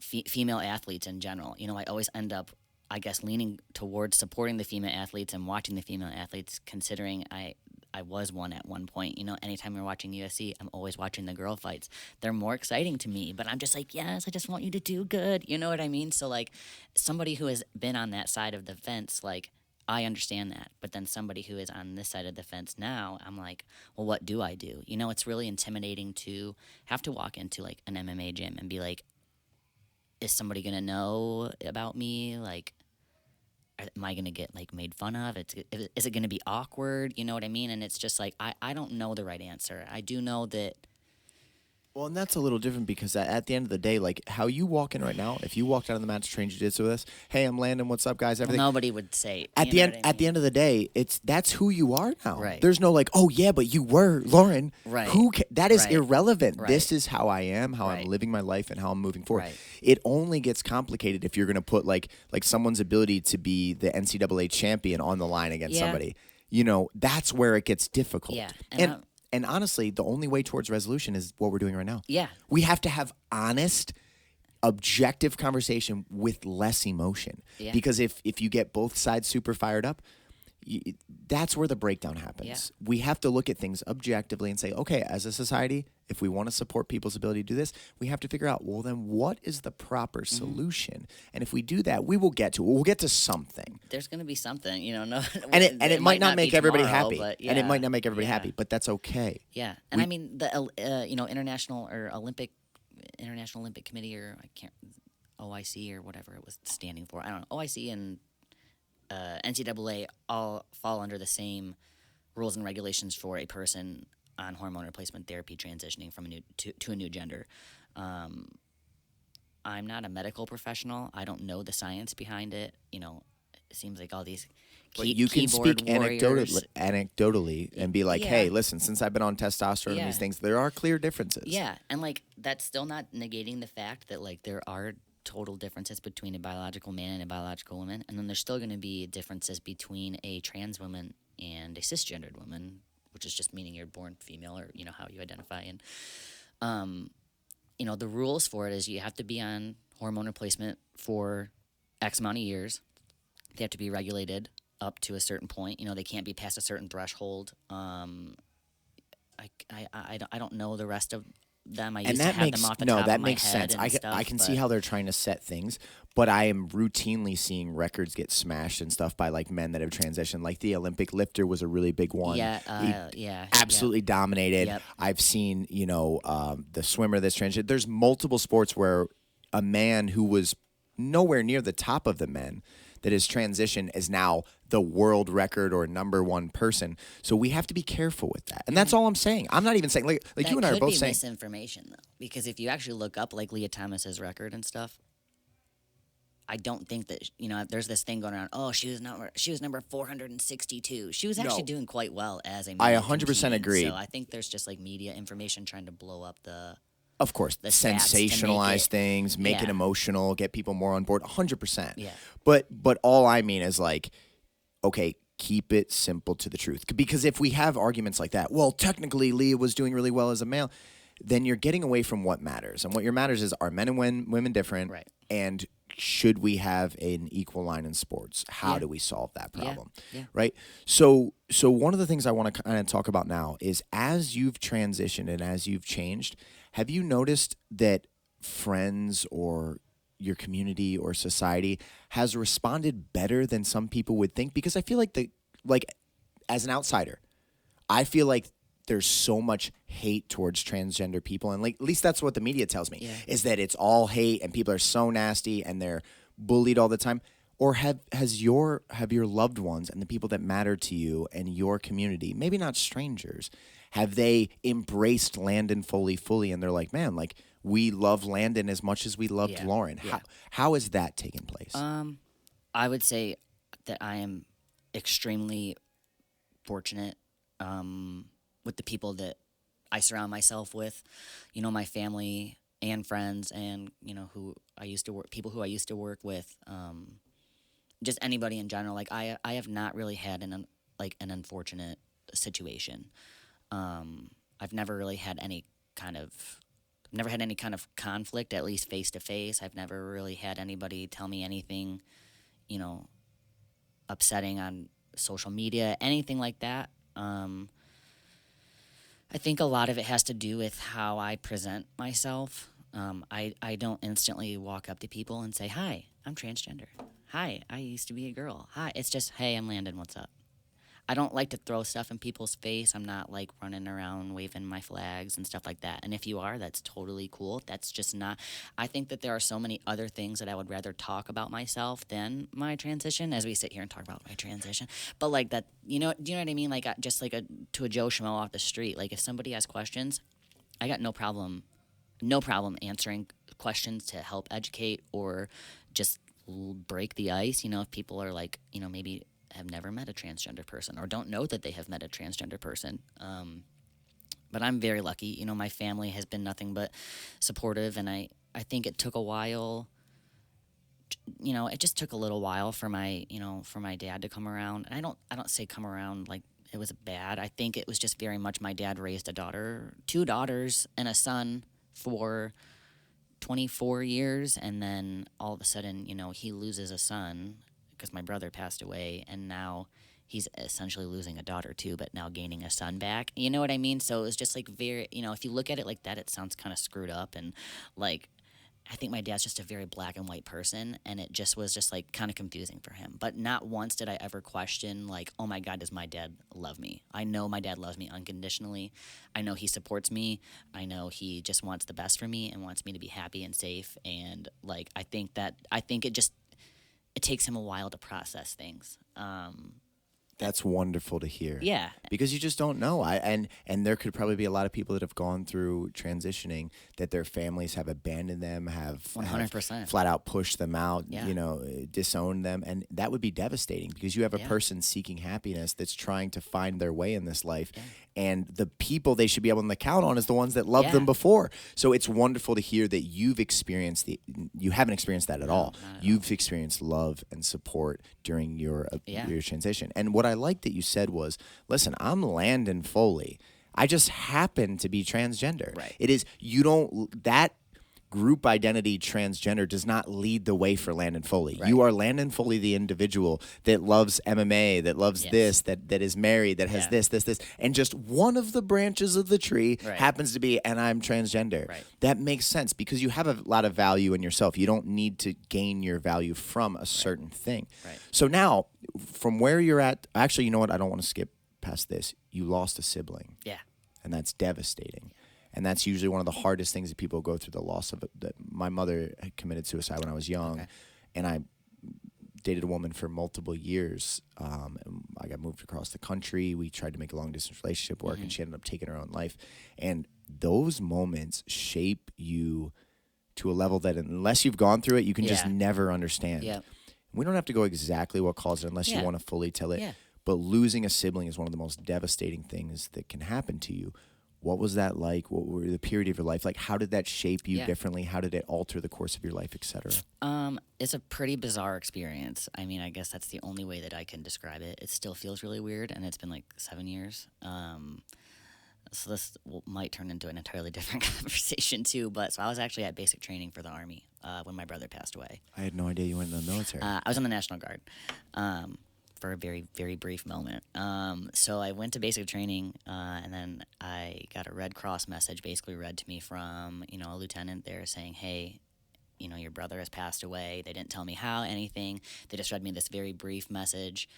S2: female athletes in general. I always end up, I guess, leaning towards supporting the female athletes and watching the female athletes, considering I was one at one point. Anytime we're watching UFC, I'm always watching the girl fights. They're more exciting to me, but I'm just like, yes, I just want you to do good. You know what I mean? So, like, somebody who has been on that side of the fence, like, I understand that. But then somebody who is on this side of the fence now, I'm like, well, what do I do? It's really intimidating to have to walk into, like, an MMA gym and be like, is somebody going to know about me? Like, am I going to get, like, made fun of? Is it going to be awkward? You know what I mean? And it's just like, I don't know the right answer. I do know that.
S1: Well, and that's a little different because at the end of the day, like, how you walk in right now, if you walked out on the mat to train jiu-jitsu with us, hey, I'm Landon, what's up, guys, everything.
S2: Well, nobody would say.
S1: At the end of the day, that's who you are now.
S2: Right.
S1: There's no like, oh yeah, but you were Lauren.
S2: Right.
S1: That is irrelevant.
S2: Right.
S1: This is how I am, how I'm living my life, and how I'm moving forward.
S2: Right.
S1: It only gets complicated if you're going to put like someone's ability to be the NCAA champion on the line against somebody. That's where it gets difficult.
S2: Yeah.
S1: And honestly, the only way towards resolution is what we're doing right now.
S2: Yeah.
S1: We have to have honest, objective conversation with less emotion. Yeah. Because if you get both sides super fired up, that's where the breakdown happens. Yeah. We have to look at things objectively and say, okay, as a society, if we want to support people's ability to do this, we have to figure out, well, then what is the proper solution? And if we do that, we'll get to it. We'll get to something.
S2: There's going to be something, no.
S1: And it might not make everybody happy.
S2: Yeah.
S1: And it might not make everybody happy, but that's okay.
S2: Yeah. And I mean, the International Olympic Committee, or I can't, OIC or whatever it was standing for. I don't know. OIC and NCAA all fall under the same rules and regulations for a person on hormone replacement therapy transitioning from to a new gender. I'm not a medical professional. I don't know the science behind it. It seems like all these
S1: you can speak
S2: warriors.
S1: anecdotally and be like, hey, listen, since I've been on testosterone and these things, there are clear differences.
S2: Yeah, and like that's still not negating the fact that like there are total differences between a biological man and a biological woman, and then there's still going to be differences between a trans woman and a cisgendered woman, which is just meaning you're born female or how you identify. And the rules for it is you have to be on hormone replacement for X amount of years. They have to be regulated up to a certain point. They can't be past a certain threshold. I don't know the rest of them. I used to have them off the top of my head.
S1: That makes sense. I can see how they're trying to set things, but I am routinely seeing records get smashed and stuff by like men that have transitioned. Like the Olympic lifter was a really big one. Absolutely dominated. Yep. I've seen the swimmer that's transitioned. There's multiple sports where a man who was nowhere near the top of the men that is transition is now the world record or number one person. So we have to be careful with that. And that's all I'm saying. I'm not even saying like you and I are both saying
S2: misinformation though, because if you actually look up like Leah Thomas's record and stuff, I don't think that there's this thing going around. Oh, she was number 462. She was actually doing quite well as a.
S1: I 100% agree.
S2: So I think there's just like media information trying to blow up the.
S1: Of course, sensationalize things, make it emotional, get people more on board. 100%.
S2: Yeah.
S1: But all I mean is like, okay, keep it simple to the truth. Because if we have arguments like that, well, technically Leah was doing really well as a male, then you're getting away from what matters. And what matters is, are men and women different?
S2: Right.
S1: And should we have an equal line in sports? How do we solve that problem?
S2: Yeah.
S1: Right? So one of the things I want to kind of talk about now is, as you've transitioned and as you've changed, have you noticed that friends or your community or society has responded better than some people would think? Because I feel like as an outsider, I feel like there's so much hate towards transgender people, and like at least that's what the media tells me, is that it's all hate and people are so nasty and they're bullied all the time. Or have your loved ones and the people that matter to you and your community, maybe not strangers, Have they embraced Landon Foley fully, and they're like, man, like we love Landon as much as we loved Lauren?
S2: Yeah.
S1: How has that taken place?
S2: I would say that I am extremely fortunate with the people that I surround myself with. You know, my family and friends, and you know people who I used to work with. Just anybody in general. Like I have not really had an unfortunate situation. I've never really had any kind of conflict, at least face to face. I've never really had anybody tell me anything, you know, upsetting on social media, anything like that. I think a lot of it has to do with how I present myself. I don't instantly walk up to people and say, "Hi, I'm transgender. Hi, I used to be a girl. Hi." It's just, "Hey, I'm Landon. What's up?" I don't like to throw stuff in people's face. I'm not like running around waving my flags and stuff like that. And if you are, that's totally cool. That's just not. I think that there are so many other things that I would rather talk about myself than my transition, as we sit here and talk about my transition. But like that, do you know what I mean? Like just like to a Joe Schmo off the street. Like if somebody has questions, I got no problem answering questions to help educate or just break the ice. You know, if people are like, maybe have never met a transgender person or don't know that they have met a transgender person. But I'm very lucky. You know, my family has been nothing but supportive, and I think it took a while. You know, it just took a little while for my dad to come around. And I don't say come around like it was bad. I think it was just very much my dad raised two daughters and a son for 24 years, and then all of a sudden, he loses a son because my brother passed away, and now he's essentially losing a daughter too, but now gaining a son back. You know what I mean? So it was just like very, if you look at it like that, it sounds kind of screwed up, and like I think my dad's just a very black and white person, and it just was just like kind of confusing for him. But not once did I ever question like, oh my God, does my dad love me? I know my dad loves me unconditionally. I know he supports me. I know he just wants the best for me and wants me to be happy and safe. And like, I think it takes him a while to process things.
S1: That's wonderful to hear.
S2: Yeah.
S1: Because you just don't know. And there could probably be a lot of people that have gone through transitioning that their families have abandoned them, have
S2: 100%
S1: flat out pushed them out,
S2: Yeah.
S1: Disowned them. And that would be devastating because you have a
S2: Yeah.
S1: person seeking happiness that's trying to find their way in this life.
S2: Yeah.
S1: And the people they should be able to count on is the ones that loved
S2: Yeah.
S1: them before. So it's wonderful to hear that you haven't experienced that at all.
S2: Not at
S1: You've experienced love and support during your transition. And what I like that you said was, listen, I'm Landon Foley. I just happen to be transgender.
S2: Right.
S1: It is, that group identity transgender does not lead the way for Landon Foley.
S2: Right.
S1: You are Landon Foley, the individual that loves MMA, that loves
S2: Yes.
S1: this, that is married, that has
S2: Yeah.
S1: this. And just one of the branches of the tree
S2: Right.
S1: happens to be, and I'm transgender.
S2: Right.
S1: That makes sense because you have a lot of value in yourself. You don't need to gain your value from a certain thing.
S2: Right.
S1: So now, from where you're at, actually, you know what? I don't want to skip past this. You lost a sibling.
S2: Yeah.
S1: And that's devastating. And that's usually one of the hardest things that people go through, the loss of it. My mother had committed suicide when I was young,
S2: Okay.
S1: and I dated a woman for multiple years. And I got moved across the country. We tried to make a long-distance relationship work, and she ended up taking her own life. And those moments shape you to a level that unless you've gone through it, you can just
S2: Yeah.
S1: never understand.
S2: Yeah.
S1: We don't have to go exactly what caused it unless you
S2: Yeah.
S1: want to fully tell it.
S2: Yeah.
S1: But losing a sibling is one of the most devastating things that can happen to you. What was that like? What were the period of your life like? How did that shape you
S2: Yeah.
S1: differently? How did it alter the course of your life, et cetera?
S2: It's a pretty bizarre experience. I mean, I guess that's the only way that I can describe it. It still feels really weird, and it's been like 7 years. So this might turn into an entirely different conversation too. But so I was actually at basic training for the Army when my brother passed away.
S1: I had no idea you went in the military.
S2: I was in the National Guard for a very, very brief moment. So I went to basic training, and then I got a Red Cross message basically read to me from, a lieutenant there saying, hey, your brother has passed away. They didn't tell me how, anything. They just read me this very brief message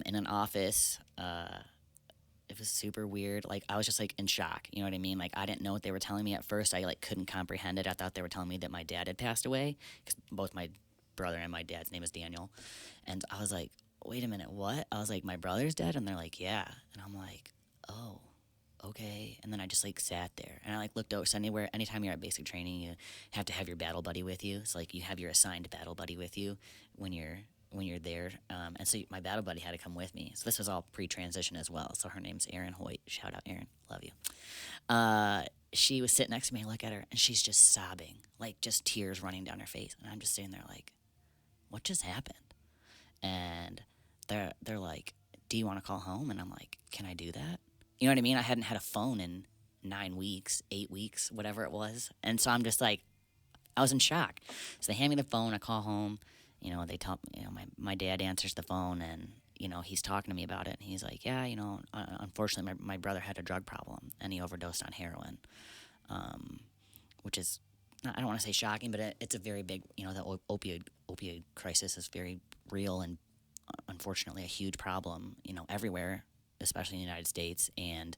S2: in an office. It was super weird. Like, I was just, like, in shock. You know what I mean? Like, I didn't know what they were telling me at first. I, like, couldn't comprehend it. I thought they were telling me that my dad had passed away because both my brother and my dad's name is Daniel. And I was like, wait a minute, what? I was like, my brother's dead? And they're like, yeah. And I'm like, oh, okay. And then I just like sat there and I like looked over. So anytime you're at basic training, you have to have your battle buddy with you. It's like you have your assigned battle buddy with you when you're there. And so my battle buddy had to come with me. So this was all pre-transition as well. So her name's Erin Hoyt. Shout out, Erin. Love you. She was sitting next to me. I look at her and she's just sobbing, like just tears running down her face. And I'm just sitting there like, what just happened? And they're like, do you want to call home? And I'm like, can I do that? You know what I mean? I hadn't had a phone in 9 weeks, 8 weeks, whatever it was. And so I'm just like, I was in shock. So they hand me the phone. I call home. You know, they tell me, my dad answers the phone and, he's talking to me about it. And he's like, yeah, unfortunately, my brother had a drug problem and he overdosed on heroin, which is, I don't want to say shocking, but it's a very big, the opioid crisis is very real and unfortunately a huge problem, everywhere, especially in the United States. And,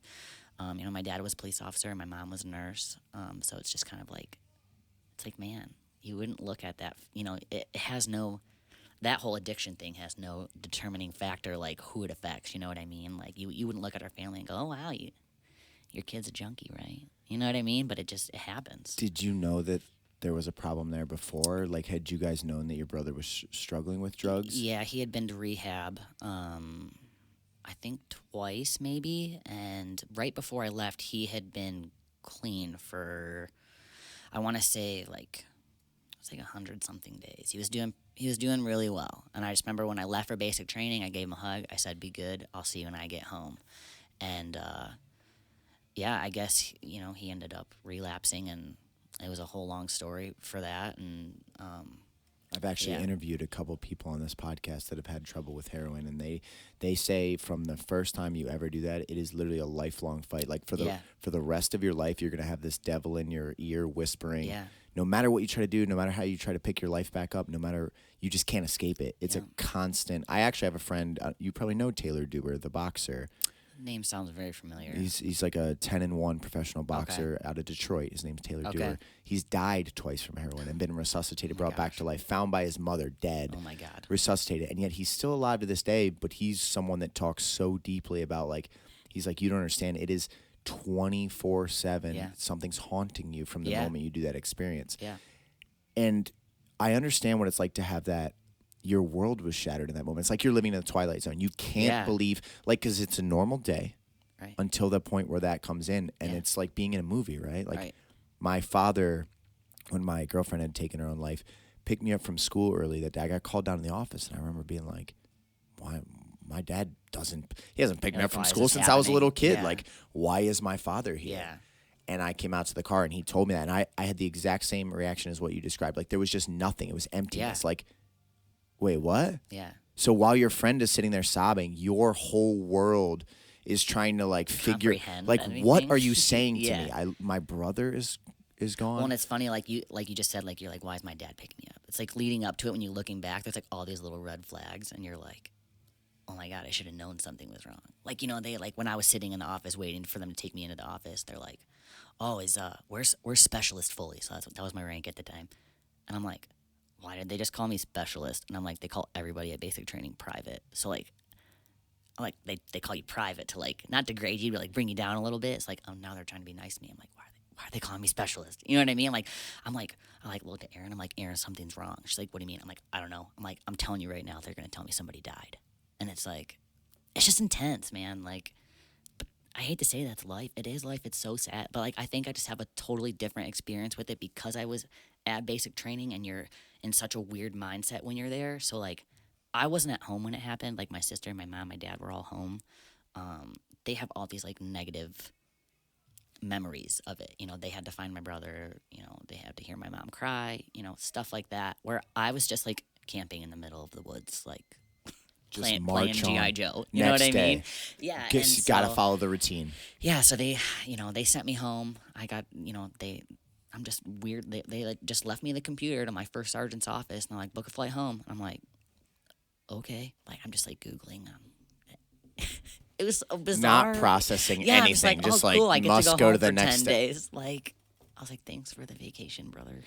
S2: my dad was a police officer and my mom was a nurse. So it's just kind of like, man, you wouldn't look at that, it has no, that whole addiction thing has no determining factor, like who it affects, you know what I mean? Like you wouldn't look at our family and go, oh, wow, your kid's a junkie, right? You know what I mean? But it happens.
S1: Did you know that there was a problem there before? Like, had you guys known that your brother was struggling with drugs?
S2: Yeah, he had been to rehab, I think twice maybe. And right before I left, he had been clean for, I want to say like 100-something days. He was doing really well. And I just remember when I left for basic training, I gave him a hug. I said, be good. I'll see you when I get home. And, yeah, I guess, he ended up relapsing, and it was a whole long story for that. And
S1: I've actually interviewed a couple people on this podcast that have had trouble with heroin, and they say from the first time you ever do that, it is literally a lifelong fight. Like for the rest of your life, you're going to have this devil in your ear whispering.
S2: Yeah.
S1: No matter what you try to do, no matter how you try to pick your life back up, you just can't escape it. It's a constant. I actually have a friend, you probably know Taylor Dewar, the boxer.
S2: Name sounds very familiar.
S1: He's like a 10-1 professional boxer out of Detroit. His name's Taylor Dewar. He's died twice from heroin and been resuscitated, brought back to life, found by his mother dead.
S2: Oh my God.
S1: Resuscitated, and yet he's still alive to this day. But he's someone that talks so deeply about he's like, you don't understand. It is 24/7.
S2: Yeah.
S1: Something's haunting you from the moment you do that experience.
S2: Yeah.
S1: And I understand what it's like to have that. Your world was shattered in that moment. It's like you're living in the Twilight Zone. You can't believe, because it's a normal day until the point where that comes in. And it's like being in a movie, right? Like my father, when my girlfriend had taken her own life, picked me up from school early that day. I got called down to the office, and I remember being like, why? My dad he hasn't picked me up from school since I was a little kid. Yeah. Like, why is my father here?
S2: Yeah.
S1: And I came out to the car, and he told me that. And I had the exact same reaction as what you described. Like, there was just nothing. It was emptiness. Like, wait, what?
S2: Yeah.
S1: So while your friend is sitting there sobbing, your whole world is trying to figure what are you saying to me? My brother is gone.
S2: Well, and it's funny, like you just said, you're like, why is my dad picking me up? It's like leading up to it when you're looking back, there's all these little red flags, and you're like, oh my God, I should have known something was wrong. They when I was sitting in the office waiting for them to take me into the office, they're like, oh, where's Specialist Foley? So that was my rank at the time, and I'm like, why did they just call me Specialist? And I'm like, they call everybody at basic training Private. So they call you Private to not degrade you, but bring you down a little bit. It's like, oh, now they're trying to be nice to me. I'm like, why are they calling me Specialist? You know what I mean? I looked at Erin. I'm like, Erin, something's wrong. She's like, what do you mean? I'm like, I don't know. I'm like, I'm telling you right now, they're gonna tell me somebody died. And it's it's just intense, man. But I hate to say that's life. It is life. It's so sad. But I think I just have a totally different experience with it because I was at basic training, and you're in such a weird mindset when you're there. So I wasn't at home when it happened. My sister, my mom, my dad were all home. They have all these negative memories of it. They had to find my brother. They had to hear my mom cry. Stuff like that. Where I was just camping in the middle of the woods,
S1: just
S2: playing G.I. Joe. You know what I mean? Yeah.
S1: Gotta follow the routine.
S2: Yeah. So they sent me home. I got, I'm just weird. They just left me the computer to my first sergeant's office, and they're like, book a flight home. I'm like, okay. I'm just Googling. It was so bizarre.
S1: Not processing anything.
S2: Just cool. I get
S1: must
S2: to
S1: go
S2: home
S1: to the
S2: for
S1: next
S2: 10 days. I was like, thanks for the vacation, brother.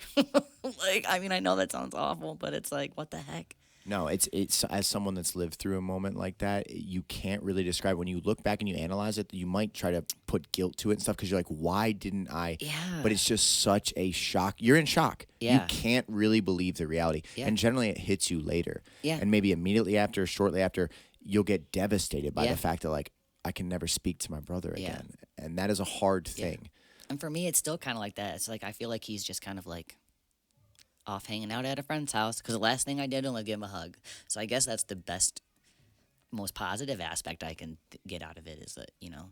S2: I know that sounds awful, but it's what the heck?
S1: No, it's as someone that's lived through a moment like that, you can't really describe. When you look back and you analyze it, you might try to put guilt to it and stuff because you're like, why didn't I?
S2: Yeah.
S1: But it's just such a shock. You're in shock.
S2: Yeah.
S1: You can't really believe the reality.
S2: Yeah.
S1: And generally it hits you later.
S2: Yeah.
S1: And maybe immediately after, or shortly after, you'll get devastated by
S2: Yeah.
S1: the fact that like, I can never speak to my brother again. And that is a hard thing.
S2: And for me, it's still kind of like that. It's like I feel like he's just kind of like off hanging out at a friend's house because the last thing I did was give him a hug. So I guess that's the best, most positive aspect I can get out of it is that, you know,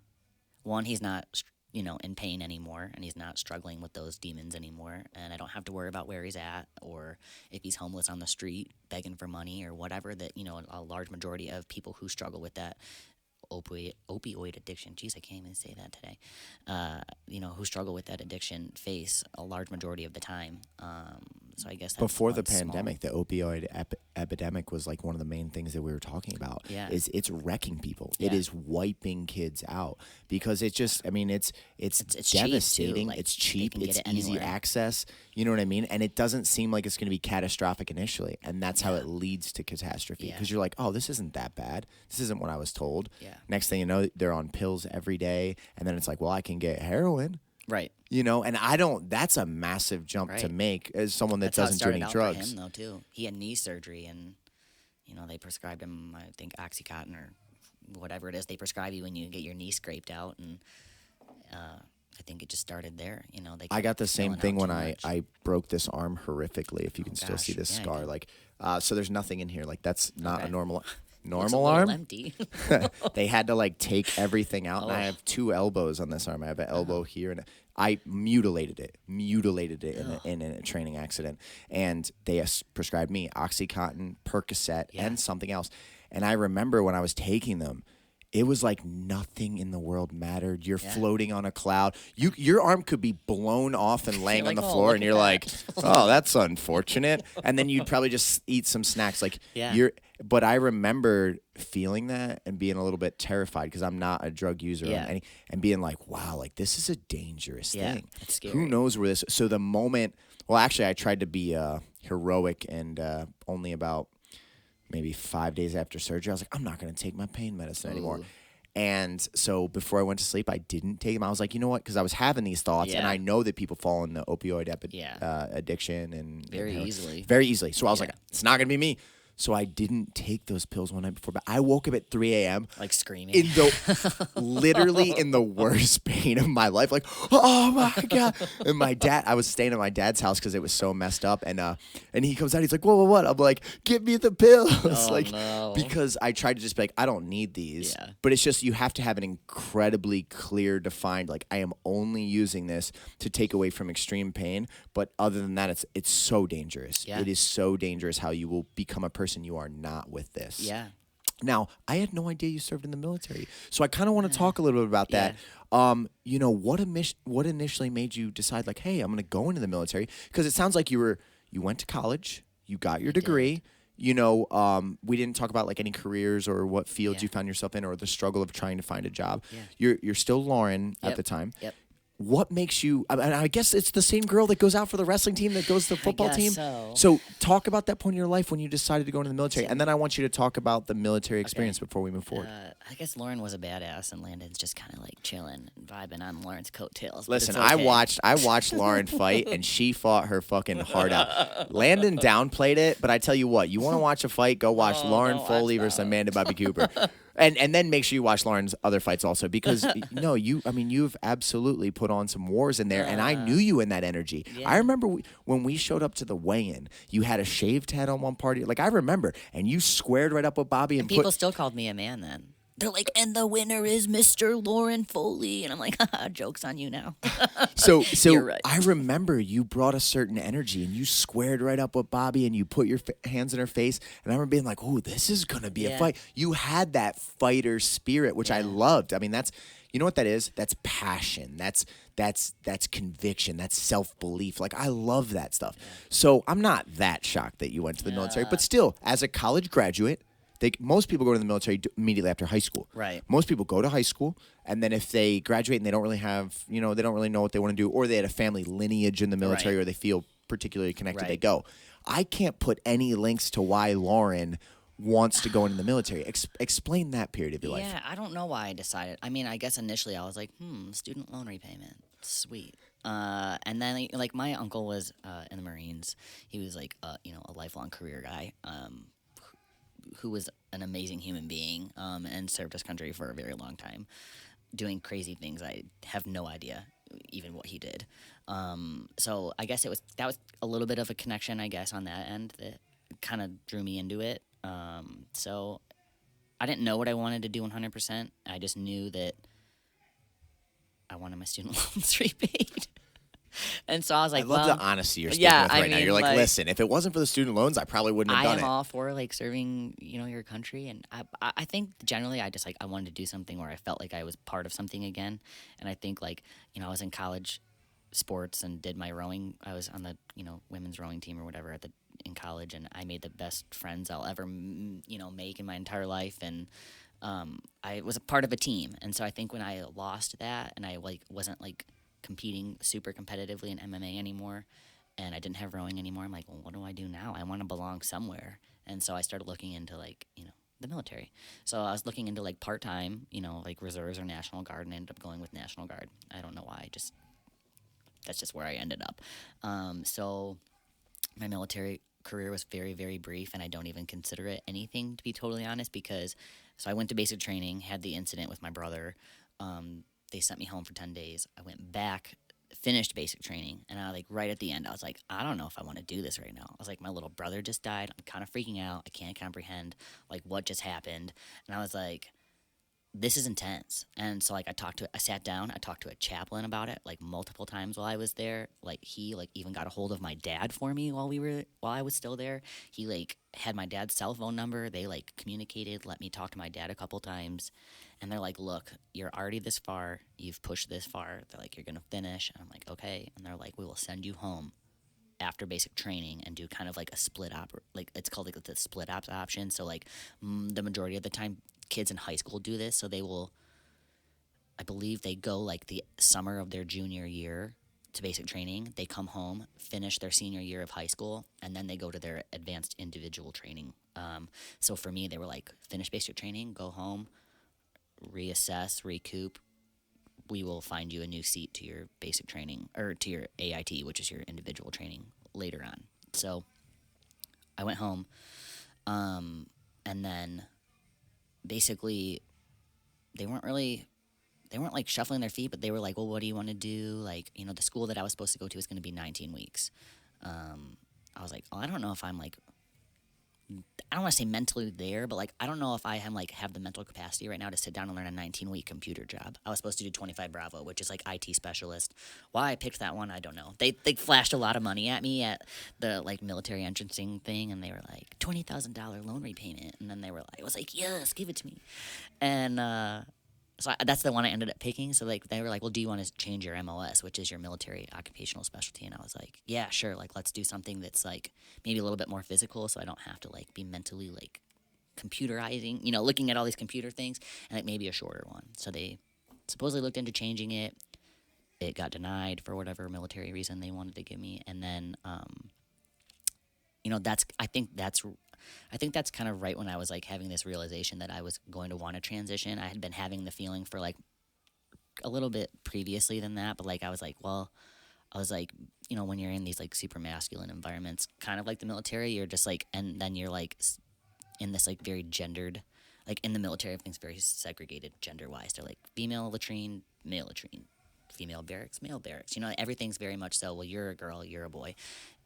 S2: one, he's not, you know, in pain anymore and he's not struggling with those demons anymore. And I don't have to worry about where he's at or if he's homeless on the street begging for money or whatever that, you know, a large majority of people who struggle with that opioid addiction. Jeez, I can't even say that today. You know, who struggle with that addiction face a large majority of the time. So I guess that's
S1: before the pandemic, the opioid epidemic was like one of the main things that we were talking about.
S2: Yeah.
S1: Is it's wrecking people.
S2: Yeah.
S1: It is wiping kids out because it's just. I mean, it's devastating.
S2: Like,
S1: it's cheap.
S2: they can
S1: It's
S2: get it
S1: easy
S2: anywhere.
S1: access. You know what I mean? And it doesn't seem like it's going to be catastrophic initially, and that's how it leads to catastrophe.
S2: Yeah.
S1: Because you're like, oh, this isn't that bad. This isn't what I was told.
S2: Yeah.
S1: Next thing you know, they're on pills every day, and then it's like, well, I can get heroin.
S2: Right.
S1: You know, and that's a massive jump to
S2: Right.
S1: make as someone that
S2: That's how it
S1: doesn't do any
S2: started out
S1: drugs.
S2: for him, though, too. He had knee surgery, and you know they prescribed him, I think, Oxycontin or whatever it is they prescribe you when you get your knee scraped out, and I think it just started there. You know,
S1: I got the same thing when
S2: I
S1: I broke this arm horrifically. If you can still see
S2: gosh,
S1: this
S2: yeah, I
S1: scar,
S2: can.
S1: like, so there's nothing in here. Like that's not a
S2: Okay.
S1: normal
S2: Looks a
S1: normal
S2: little
S1: arm.
S2: empty.
S1: They had to like take everything out, and I
S2: Oh.
S1: have 2 elbows on this arm. I have an elbow here, and I mutilated it in a training accident. And they prescribed me OxyContin, Percocet,
S2: Yeah.
S1: and something else. And I remember when I was taking them, it was like nothing in the world mattered. You're floating on a cloud. Your arm could be blown off and laying on
S2: like,
S1: the
S2: "Oh,
S1: floor,
S2: look
S1: and
S2: at
S1: you're
S2: that."
S1: like, "Oh, that's unfortunate." And then you'd probably just eat some snacks. Like
S2: Yeah.
S1: But I remember feeling that and being a little bit terrified because I'm not a drug user,
S2: Yeah.
S1: and being like, "Wow, like this is a dangerous
S2: Yeah,
S1: thing."
S2: it's scary.
S1: Who knows where this? So the moment, well, actually, I tried to be heroic, and only about maybe 5 days after surgery, I was like, I'm not going to take my pain medicine anymore.
S2: Ooh.
S1: And so before I went to sleep, I didn't take them. I was like, you know what? Because I was having these thoughts, and
S2: Yeah.
S1: I know that people fall in the opioid
S2: Yeah.
S1: addiction and
S2: Very
S1: heroin.
S2: easily.
S1: Very easily. So I was
S2: Yeah.
S1: like, it's not going to be me. So I didn't take those pills one night before, but I woke up at 3 a.m.
S2: Like screaming.
S1: in the literally in the worst pain of my life, like, oh my god! And my dad, I was staying at my dad's house because it was so messed up, and he comes out, he's like, whoa, what? I'm like, give me the pills, like,
S2: no.
S1: because I tried to just be like, I don't need these,
S2: Yeah.
S1: but it's just you have to have an incredibly clear, defined, like, I am only using this to take away from extreme pain, but other than that, it's so dangerous.
S2: Yeah.
S1: It is so dangerous how you will become a person you are not with this.
S2: Yeah.
S1: Now, I had no idea you served in the military, so I kind of want to talk a little bit about that. You know, what initially made you decide, like, hey, I'm going to go into the military? Because it sounds like you went to college, you got your degree. You know, we didn't talk about like any careers or what fields you found yourself in or the struggle of trying to find a job.
S2: Yeah.
S1: You're still Lauren at
S2: Yep.
S1: the time.
S2: Yep.
S1: What makes you? I guess it's the same girl that goes out for the wrestling team that goes to the football
S2: guess
S1: team.
S2: so.
S1: Talk about that point in your life when you decided to go into the military, and then I want you to talk about the military experience before we move forward.
S2: I guess Lauren was a badass, and Landon's just kind of like chilling and vibing on Lauren's coattails. but
S1: Listen,
S2: it's okay.
S1: I watched Lauren fight, and she fought her fucking heart out. Landon downplayed it, but I tell you what, you want to watch a fight, go watch Lauren
S2: don't
S1: Foley
S2: watch
S1: versus
S2: that.
S1: Amanda Bobby Cooper. And then make sure you watch Lauren's other fights also, because no, you've absolutely put on some wars in there, and I knew you in that energy.
S2: Yeah.
S1: I remember when we showed up to the weigh-in, you had a shaved head on one party, like I remember, and you squared right up with Bobby and
S2: People
S1: put.
S2: still called me a man then. They're like, and the winner is Mr. Lauren Foley. And I'm like, haha, joke's on you now.
S1: So
S2: You're right.
S1: I remember you brought a certain energy, and you squared right up with Bobby, and you put your hands in her face, and I remember being like, "Oh, this is gonna be a
S2: Yeah.
S1: fight." You had that fighter spirit, which I loved. I mean, you know what that is? That's passion. That's conviction. That's self-belief. Like, I love that stuff. So I'm not that shocked that you went to the military, but still, as a college graduate. Most people go to the military immediately after high school.
S2: Right.
S1: Most people go to high school, and then if they graduate and they don't really have, they don't really know what they want to do, or they had a family lineage in the military,
S2: Right.
S1: or they feel particularly connected, they
S2: Right.
S1: go. I can't put any links to why Lauren wants to go into the military. Explain that period of your life.
S2: Yeah, I don't know why I decided. I mean, I guess initially I was like, student loan repayment, sweet. And then like my uncle was in the Marines. He was like a lifelong career guy, who was an amazing human being, and served his country for a very long time, doing crazy things. I have no idea even what he did. So I guess that was a little bit of a connection, I guess, on that end that kind of drew me into it. So I didn't know what I wanted to do 100%. I just knew that I wanted my student loans repaid. And so I was like,
S1: I love
S2: well,
S1: the honesty you're speaking
S2: yeah,
S1: with
S2: I
S1: right now.
S2: mean,
S1: You're like,
S2: like,
S1: listen, if it wasn't for the student loans, I probably wouldn't have
S2: I
S1: done
S2: am
S1: it.
S2: all for like serving, your country, and I think generally I just like I wanted to do something where I felt like I was part of something again, and I think like I was in college sports and did my rowing. I was on the women's rowing team or whatever in college, and I made the best friends I'll ever make in my entire life, and I was a part of a team, and so I think when I lost that and I like wasn't like competing super competitively in MMA anymore, and I didn't have rowing anymore, I'm like, well, what do I do now? I want to belong somewhere, and so I started looking into like the military. So I was looking into like part time, like reserves or National Guard, and I ended up going with National Guard. I don't know why, that's just where I ended up. So my military career was very, very brief, and I don't even consider it anything, to be totally honest, because so I went to basic training, had the incident with my brother. They sent me home for 10 days. I went back, finished basic training, and I like right at the end, I was like, I don't know if I want to do this right now. I was like, my little brother just died. I'm kind of freaking out. I can't comprehend like what just happened. And I was like, this is intense. And so like I sat down, I talked to a chaplain about it like multiple times while I was there. Like he like even got a hold of my dad for me while I was still there. He like had my dad's cell phone number. They like communicated, let me talk to my dad a couple times. And they're like, look, you're already this far. You've pushed this far. They're like, you're going to finish. And I'm like, okay. And they're like, we will send you home after basic training and do kind of like a split op, like it's called like the split ops option. So like the majority of the time kids in high school do this. So they will, I believe they go like the summer of their junior year to basic training. They come home, finish their senior year of high school, and then they go to their advanced individual training. So for me, they were like, finish basic training, go home, reassess, recoup. We will find you a new seat to your basic training or to your AIT, which is your individual training later on. So I went home, and then basically they weren't like shuffling their feet, but they were like, well, what do you want to do? Like, the school that I was supposed to go to is going to be 19 weeks. I was like, oh, I don't know if I'm like, I don't want to say mentally there, but like, I don't know if I am like have the mental capacity right now to sit down and learn a 19-week computer job. I was supposed to do 25 Bravo, which is like IT specialist. Why I picked that one, I don't know. They flashed a lot of money at me at the like military entrancing thing, and they were like $20,000 loan repayment, and then they were like, I was like, yes, give it to me, and that's the one I ended up picking. So like they were like, well, do you want to change your MOS, which is your military occupational specialty? And I was like, yeah, sure. Like let's do something that's like maybe a little bit more physical, so I don't have to like be mentally like computerizing, looking at all these computer things, and like maybe a shorter one. So they supposedly looked into changing it. It got denied for whatever military reason they wanted to give me, and then I think that's kind of right when I was like having this realization that I was going to want to transition. I had been having the feeling for like a little bit previously than that, but like I was like, when you're in these like super masculine environments, kind of like the military, you're just like, and then you're like in this like very gendered, like in the military, everything's very segregated gender wise. They're like female latrine, male latrine, female barracks, male barracks. Everything's very much so, well, you're a girl, you're a boy.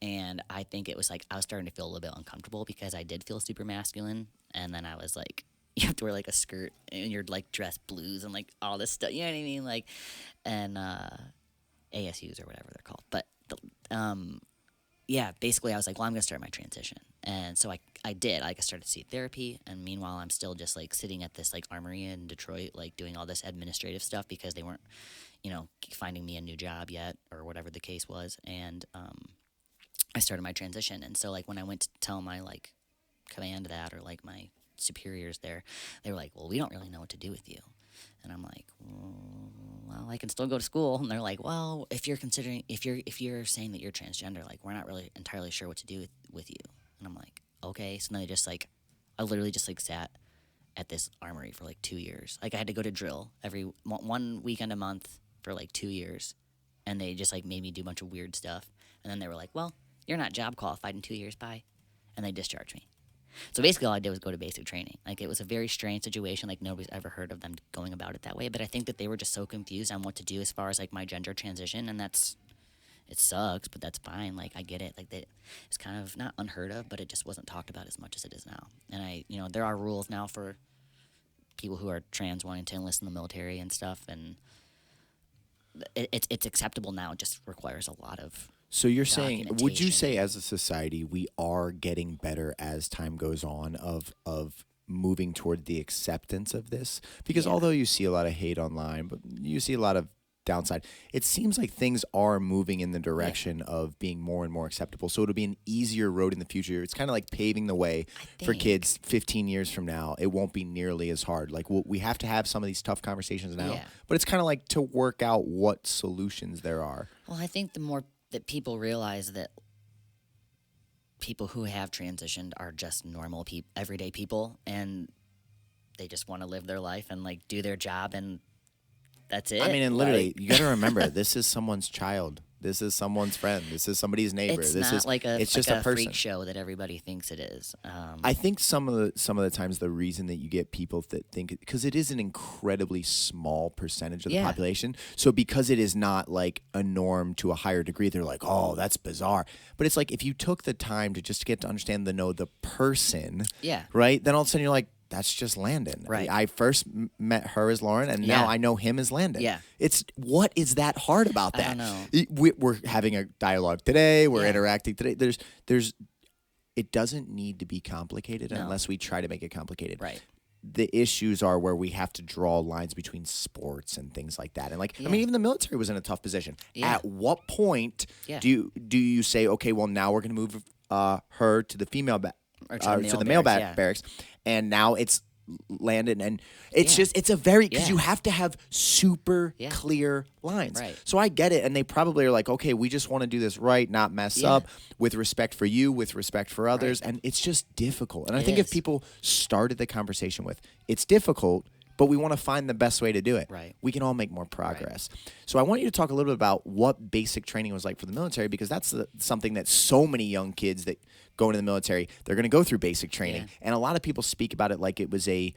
S2: And I think it was like I was starting to feel a little bit uncomfortable because I did feel super masculine. And then I was like, you have to wear like a skirt and you're like dressed blues and like all this stuff. You know what I mean? Like, and ASUs or whatever they're called. But yeah, basically I was like, well, I'm going to start my transition. And so I did. Like I started to see therapy. And meanwhile, I'm still just like sitting at this like armory in Detroit, like doing all this administrative stuff because they weren't, finding me a new job yet or whatever the case was. And I started my transition. And so like when I went to tell my like command that or like my superiors there, they were like, well, we don't really know what to do with you. And I'm like, well, I can still go to school. And they're like, well, if you're saying that you're transgender, like, we're not really entirely sure what to do with you. And I'm like, okay. So then they just like, I literally just like sat at this armory for like 2 years. Like, I had to go to drill every one weekend a month for like 2 years. And they just like made me do a bunch of weird stuff. And then they were like, well, you're not job qualified in 2 years, bye. And they discharged me. So basically all I did was go to basic training. Like, it was a very strange situation. Like, nobody's ever heard of them going about it that way. But I think that they were just so confused on what to do as far as like my gender transition. And it sucks, but that's fine. Like, I get it. Like, it's kind of not unheard of, but it just wasn't talked about as much as it is now. And there are rules now for people who are trans wanting to enlist in the military and stuff. And it's acceptable now. It just requires a lot of
S1: So you're saying, would you say as a society we are getting better as time goes on of moving toward the acceptance of this? Because although you see a lot of hate online, but you see a lot of downside, it seems like things are moving in the direction of being more and more acceptable. So it'll be an easier road in the future. It's kind of like paving the way for kids 15 years from now. It won't be nearly as hard. Like, we have to have some of these tough conversations now, but it's kind of like to work out what solutions there are.
S2: Well, I think the more that people realize that people who have transitioned are just normal everyday people, and they just want to live their life and like do their job, and that's it.
S1: I mean, and literally, you got to remember, this is someone's child. This is someone's friend. This is somebody's neighbor.
S2: It's
S1: this
S2: not
S1: is
S2: like
S1: it's just a person.
S2: Freak show that everybody thinks it is.
S1: I think some of the times the reason that you get people that think, because it is an incredibly small percentage of the population. So because it is not like a norm to a higher degree, they're like, oh, that's bizarre. But it's like, if you took the time to just get to understand the person, right? Then all of a sudden you're like, that's just Landon.
S2: Right.
S1: I first met her as Lauren, and now I know him as Landon.
S2: Yeah.
S1: What is that hard about that?
S2: I don't know.
S1: We're having a dialogue today. We're interacting today. It doesn't need to be complicated unless we try to make it complicated.
S2: Right.
S1: The issues are where we have to draw lines between sports and things like that. And like, I mean, even the military was in a tough position. At what point do you say, okay, well, now we're going to move her to the female to the male barracks, and now it's Landon, and it's just, it's a very, because you have to have super clear lines.
S2: Right.
S1: So I get it, and they probably are like, okay, we just want to do this right, not mess up, with respect for you, with respect for others, and it's just difficult. And I think if people started the conversation with, it's difficult, but we want to find the best way to do it, we can all make more progress. So I want you to talk a little bit about what basic training was like for the military, because that's something that so many young kids that go into the military, they're going to go through basic training. And a lot of people speak about it like it was a,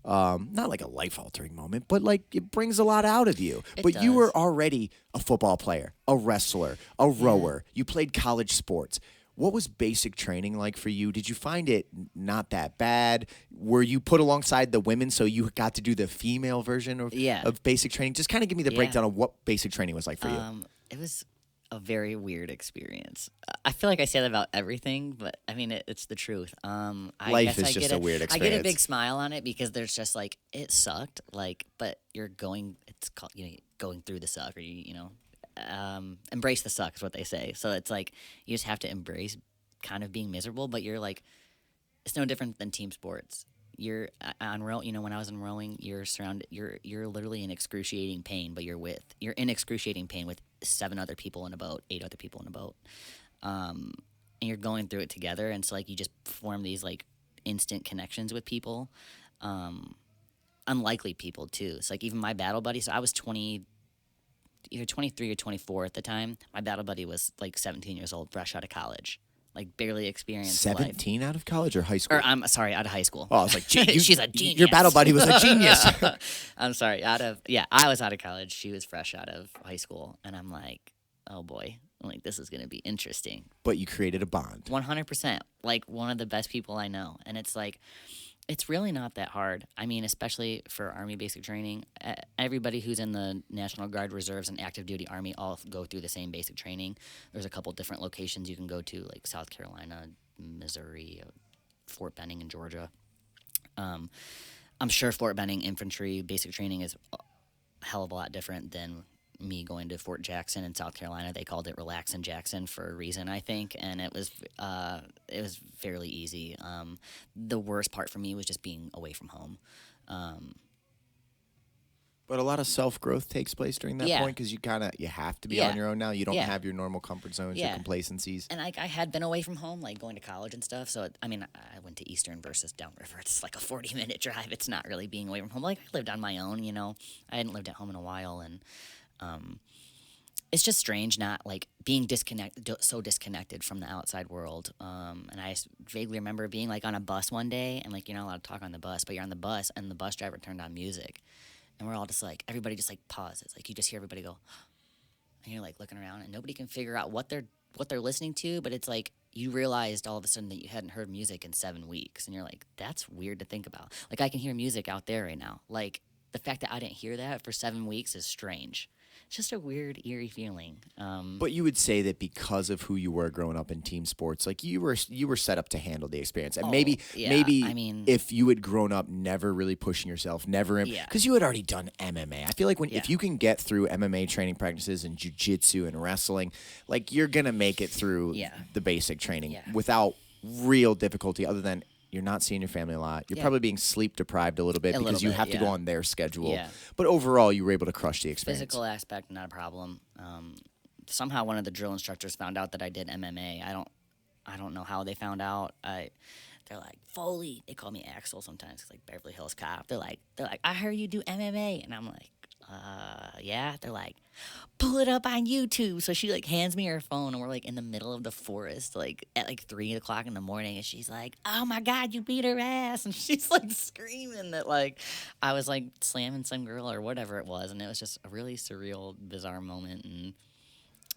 S1: not like a life-altering moment, but like it brings a lot out of you. But you were already a football player, a wrestler, a rower. You played college sports. What was basic training like for you? Did you find it not that bad? Were you put alongside the women so you got to do the female version of basic training? Just kind of give me the breakdown of what basic training was like for you.
S2: It was a very weird experience. I feel like I say that about everything, but I mean, it's the truth.
S1: Life is just a weird experience.
S2: I get a big smile on it because there's just like, it sucked, like, but you're going, it's called, going through the suck, or embrace the suck is what they say. So it's like, you just have to embrace kind of being miserable, but you're like, it's no different than team sports. You're on rowing, when I was in rowing, you're surrounded, you're literally in excruciating pain, but you're in excruciating pain with 7 other people in a boat, 8 other people in a boat. And you're going through it together. And so like, you just form these like instant connections with people, unlikely people too. It's like even my battle buddy. So I was either 23 or 24 at the time. My battle buddy was like 17 years old, fresh out of college. Like barely experienced
S1: 17 out of college or high school?
S2: Or I'm sorry, out of high school.
S1: Oh, I was like,
S2: she's a genius.
S1: Your battle buddy was a genius.
S2: I'm sorry, I was out of college. She was fresh out of high school, and I'm like, oh boy, I'm like, this is gonna be interesting.
S1: But you created a bond.
S2: 100%, like one of the best people I know, and it's like, it's really not that hard. I mean, especially for Army basic training, everybody who's in the National Guard, Reserves, and Active Duty Army all go through the same basic training. There's a couple different locations you can go to, like South Carolina, Missouri, Fort Benning in Georgia. I'm sure Fort Benning infantry basic training is a hell of a lot different than me going to Fort Jackson in South Carolina. They called it Relax in Jackson for a reason, I think, and it was fairly easy. The worst part for me was just being away from home.
S1: But a lot of self-growth takes place during that point because you have to be on your own now. You don't have your normal comfort zones, your complacencies.
S2: And I had been away from home, like going to college and stuff. So, I went to Eastern versus Downriver. It's like a 40-minute drive. It's not really being away from home. Like, I lived on my own, I hadn't lived at home in a while. And it's just strange not, like, being so disconnected from the outside world. And I vaguely remember being, like, on a bus one day. And, like, you're not allowed to talk on the bus. But you're on the bus, and the bus driver turned on music. And we're all just like, everybody just like pauses. Like you just hear everybody go, and you're like looking around and nobody can figure out what they're listening to. But it's like you realized all of a sudden that you hadn't heard music in 7 weeks. And you're like, that's weird to think about. Like I can hear music out there right now. Like the fact that I didn't hear that for 7 weeks is strange. It's just a weird, eerie feeling.
S1: But you would say that because of who you were growing up in team sports, like you were set up to handle the experience. And maybe if you had grown up never really pushing yourself, because you had already done MMA. I feel like if you can get through MMA training practices and jiu-jitsu and wrestling, like you're going to make it through the basic training without real difficulty other than you're not seeing your family a lot. You're probably being sleep deprived a little bit because you have to go on their schedule. Yeah. But overall, you were able to crush the experience.
S2: Physical aspect, not a problem. Somehow one of the drill instructors found out that I did MMA. I don't know how they found out. They're like, Foley. They call me Axel sometimes. It's like Beverly Hills Cop. They're like, I heard you do MMA. And I'm like, yeah. They're like, pull it up on YouTube. So she like hands me her phone and we're like in the middle of the forest, like at like 3 o'clock in the morning. And she's like, oh my God, you beat her ass. And she's like screaming that like I was like slamming some girl or whatever it was. And it was just a really surreal, bizarre moment. And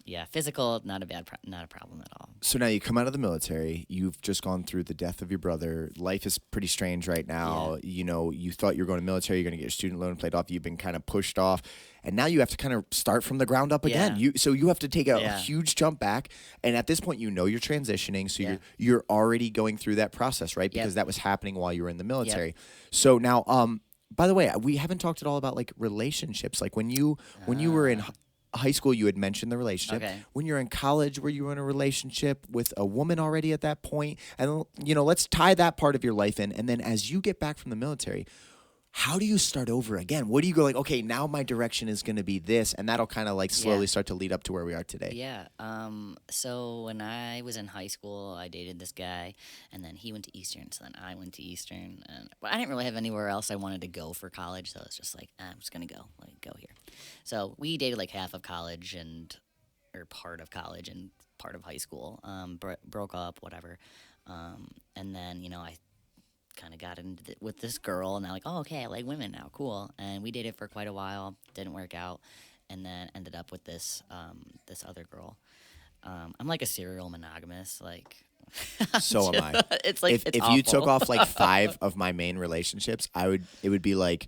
S2: yeah, physical, not a problem at all.
S1: So now you come out of the military. You've just gone through the death of your brother. Life is pretty strange right now. Yeah. You thought you were going to military. You're going to get your student loan paid off. You've been kind of pushed off. And now you have to kind of start from the ground up again. So you have to take a huge jump back. And at this point, you're transitioning. So you're already going through that process, right? Because that was happening while you were in the military. So now, by the way, we haven't talked at all about like relationships. Like when you were in high school, you had mentioned the relationship. Okay. When you're in college, were you in a relationship with a woman already at that point? And, let's tie that part of your life in. And then as you get back from the military, how do you start over again? What do you go like, okay, now my direction is going to be this, and that'll kind of like slowly start to lead up to where we are today?
S2: Yeah. So when I was in high school, I dated this guy, and then he went to Eastern, so then I went to Eastern. But I didn't really have anywhere else I wanted to go for college, so it's just like, I'm just going to go here. So we dated like half of college or part of college and part of high school, broke up, whatever. And then, I kind of got into with this girl, and I'm like, oh, okay, I like women now, cool. And we dated for quite a while, didn't work out, and then ended up with this other girl. I'm like a serial monogamous, like.
S1: So am I.
S2: It's like
S1: if you took off like 5 of my main relationships, it would be like,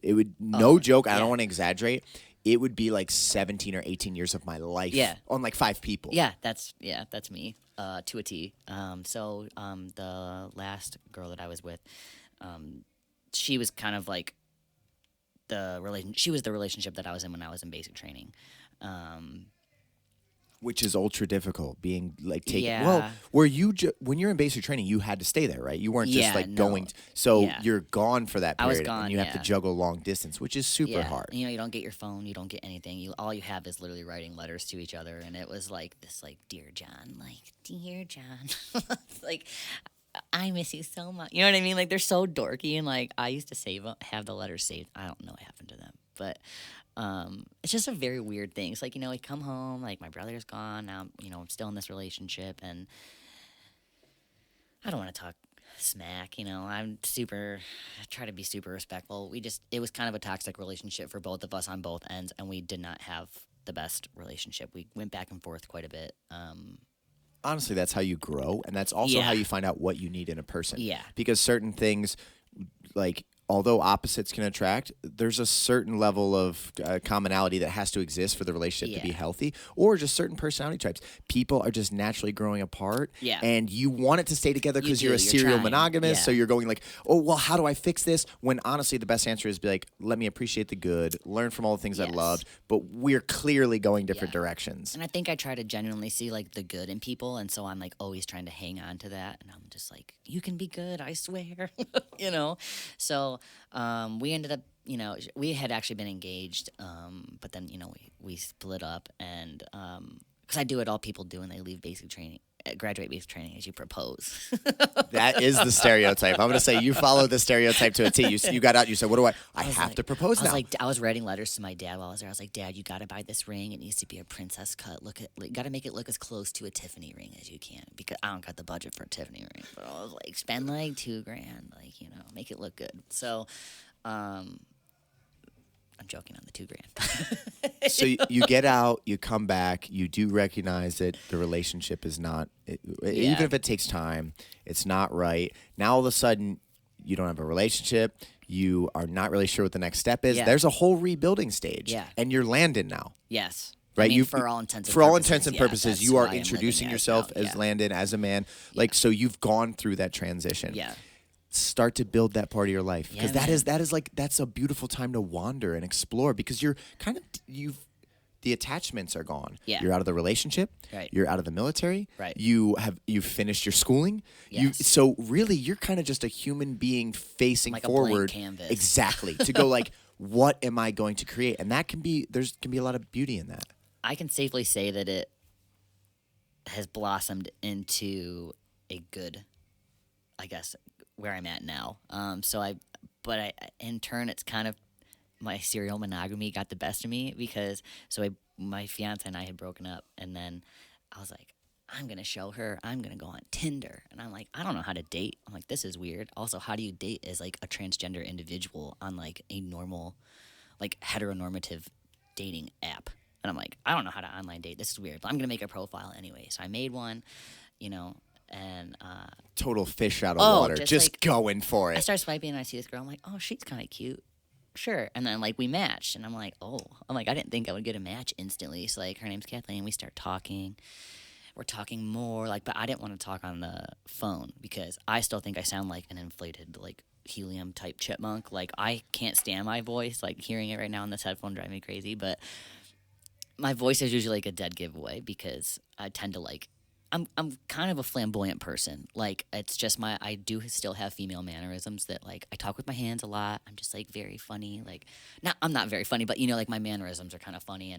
S1: no joke. I don't want to exaggerate. It would be like 17 or 18 years of my life on like 5 people.
S2: Yeah, that's me to a T. So the last girl that I was with, she was kind of like she was the relationship that I was in when I was in basic training.
S1: Which is ultra difficult, being like taken. Yeah. Well, were you when you're in basic training, you had to stay there, right? You weren't just like going. So you're gone for that period, I was gone, and you have to juggle long distance, which is super hard.
S2: You don't get your phone, you don't get anything. All you have is literally writing letters to each other, and it was like this, like dear John, like I miss you so much. You know what I mean? Like they're so dorky, and like I used to have the letters saved. I don't know what happened to them, but. It's just a very weird thing. It's like, we come home, like my brother's gone, now, I'm still in this relationship, and I don't want to talk smack, I try to be super respectful. It was kind of a toxic relationship for both of us on both ends, and we did not have the best relationship. We went back and forth quite a bit.
S1: Honestly, that's how you grow, and that's also how you find out what you need in a person.
S2: Yeah.
S1: Because certain things, like, although opposites can attract, there's a certain level of commonality that has to exist for the relationship to be healthy, or just certain personality types. People are just naturally growing apart, and you want it to stay together because you're a serial monogamous, so you're going like, oh, well, how do I fix this? When honestly, the best answer is be like, let me appreciate the good, learn from all the things I loved, but we're clearly going different directions.
S2: And I think I try to genuinely see like the good in people, and so I'm like always trying to hang on to that, and I'm just like, you can be good, I swear, So we ended up you know, we had actually been engaged, but then, you know, we split up, and because I do what all people do when they leave basic training, graduate basic training, is you propose.
S1: That is the stereotype. I'm going to say you follow the stereotype to a T. You got out, you said, what do I have to propose now.
S2: I was writing letters to my dad while I was there. I was like, Dad, you got to buy this ring. It needs to be a princess cut. You got to make it look as close to a Tiffany ring as you can, because I don't got the budget for a Tiffany ring. But I was like, spend like $2,000, like, you know, make it look good. So, I'm joking on the $2,000.
S1: So you get out, you come back, you do recognize that the relationship is not, even if it takes time, it's not right. Now all of a sudden, you don't have a relationship. You are not really sure what the next step is.
S2: Yeah.
S1: There's a whole rebuilding stage.
S2: Yeah.
S1: And you're Landon now.
S2: Yes.
S1: Right?
S2: I mean, for all intents and purposes,
S1: you are introducing yourself as Landon, as a man. Like, so you've gone through that transition.
S2: Yeah.
S1: Start to build that part of your life, because that's a beautiful time to wander and explore, because you're kind of the attachments are gone.
S2: Yeah.
S1: You're out of the relationship.
S2: Right.
S1: You're out of the military.
S2: Right.
S1: You've finished your schooling.
S2: Yes.
S1: So really you're kind of just a human being facing
S2: like
S1: forward.
S2: a blank canvas.
S1: Exactly. To go like, what am I going to create? And that can be a lot of beauty in that.
S2: I can safely say that it has blossomed into a good, I guess, where I'm at now. But in turn, it's kind of my serial monogamy got the best of me, because my fiance and I had broken up, and then I was like, I'm going to show her, I'm going to go on Tinder. And I'm like, I don't know how to date. I'm like, this is weird. Also, how do you date as like a transgender individual on like a normal, like heteronormative dating app? And I'm like, I don't know how to online date. This is weird, but I'm going to make a profile anyway. So I made one, you know, and
S1: total fish out of water, just
S2: like,
S1: going for it.
S2: I start swiping and I see this girl. I'm like, oh, she's kind of cute. Sure. And then like we matched, and I'm like, I didn't think I would get a match instantly. So like her name's Kathleen. We start talking. We're talking more, like, but I didn't want to talk on the phone because I still think I sound like an inflated like helium type chipmunk. Like I can't stand my voice. Like hearing it right now on this headphone drive me crazy. But my voice is usually like a dead giveaway, because I tend to like. I'm kind of a flamboyant person. Like it's just I do still have female mannerisms that like I talk with my hands a lot. I'm just like very funny. Like I'm not very funny, but you know, like my mannerisms are kind of funny,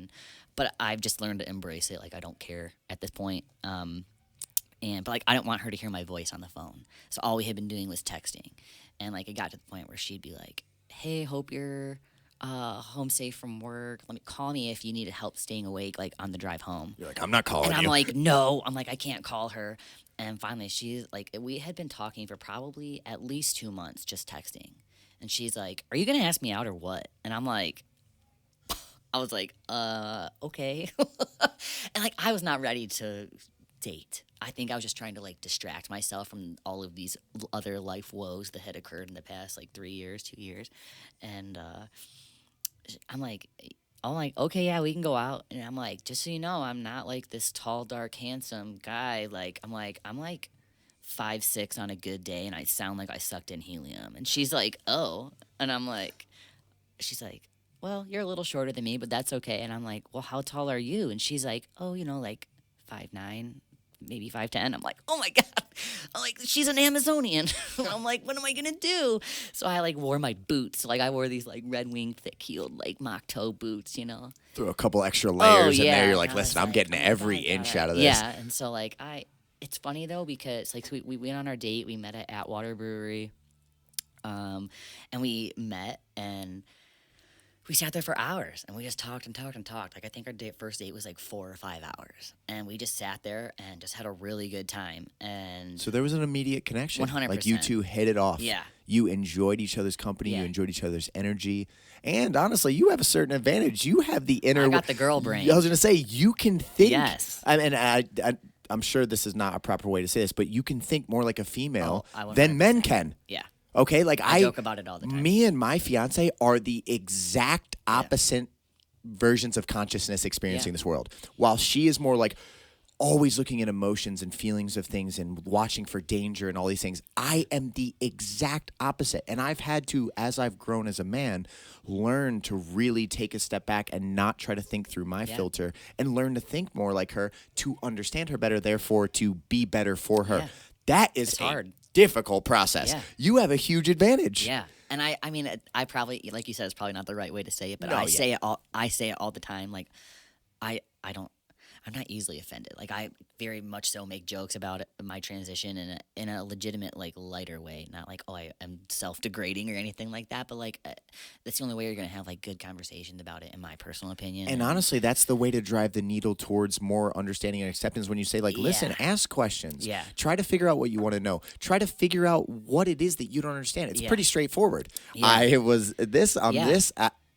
S2: but I've just learned to embrace it. Like I don't care at this point. But like I don't want her to hear my voice on the phone. So all we had been doing was texting. And like it got to the point where she'd be like, "Hey, hope you're home safe from work. Call me if you need help staying awake, like on the drive home."
S1: You're like, I'm not calling you.
S2: And I'm like, no. I'm like, I can't call her. And finally, she's like, we had been talking for probably at least 2 months, just texting. And she's like, "Are you gonna ask me out or what?" And I'm like, I was like, okay. And like, I was not ready to date. I think I was just trying to like distract myself from all of these other life woes that had occurred in the past like 2 years. And I'm like, okay, yeah, we can go out. And I'm like, just so you know, I'm not like this tall, dark, handsome guy. Like, I'm like 5'6" on a good day, and I sound like I sucked in helium. And she's like, oh. And I'm like, she's like, well, you're a little shorter than me, but that's okay. And I'm like, well, how tall are you? And she's like, oh, you know, like 5'9", maybe 5'10". I'm like, oh my God. I'm like, she's an Amazonian. I'm like, what am I gonna do? So I like wore my boots. Like I wore these like Red Wing thick heeled like mock toe boots, you know.
S1: Throw a couple extra layers in there. You're like,
S2: and
S1: listen, I'm getting every inch out of this.
S2: Yeah, and so like it's funny though, because like we went on our date. We met at Atwater Brewery, and we met and we sat there for hours, and we just talked and talked and talked. Like I think our first date was like 4 or 5 hours, and we just sat there and just had a really good time. And
S1: so there was an immediate connection.
S2: 100%.
S1: Like you two hit it off.
S2: Yeah.
S1: You enjoyed each other's company.
S2: Yeah.
S1: You enjoyed each other's energy. And honestly, you have a certain advantage. You have the inner.
S2: I got the girl brain.
S1: I was going to say, you can think.
S2: Yes.
S1: I'm sure this is not a proper way to say this, but you can think more like a female than
S2: 100%.
S1: men can.
S2: Yeah.
S1: Okay, like
S2: I joke about it all the time.
S1: Me and my fiance are the exact opposite versions of consciousness experiencing this world. While she is more like always looking at emotions and feelings of things and watching for danger and all these things, I am the exact opposite. And I've had to, as I've grown as a man, learn to really take a step back and not try to think through my filter, and learn to think more like her, to understand her better, therefore to be better for her.
S2: Yeah.
S1: That is
S2: hard.
S1: Difficult process.
S2: Yeah.
S1: You have a huge advantage.
S2: Yeah. And I mean, I probably, like you said, it's probably not the right way to say it, but
S1: No,
S2: I
S1: yeah.
S2: say it all. I say it all the time. Like, I don't. I'm not easily offended. Like, I very much so make jokes about it, my transition in a legitimate, like, lighter way. Not like, oh, I am self-degrading or anything like that. But like, that's the only way you're gonna have like good conversations about it, in my personal opinion.
S1: And honestly, that's the way to drive the needle towards more understanding and acceptance when you say, like, listen, ask questions.
S2: Yeah.
S1: Try to figure out what you want to know. Try to figure out what it is that you don't understand. It's pretty straightforward.
S2: Yeah.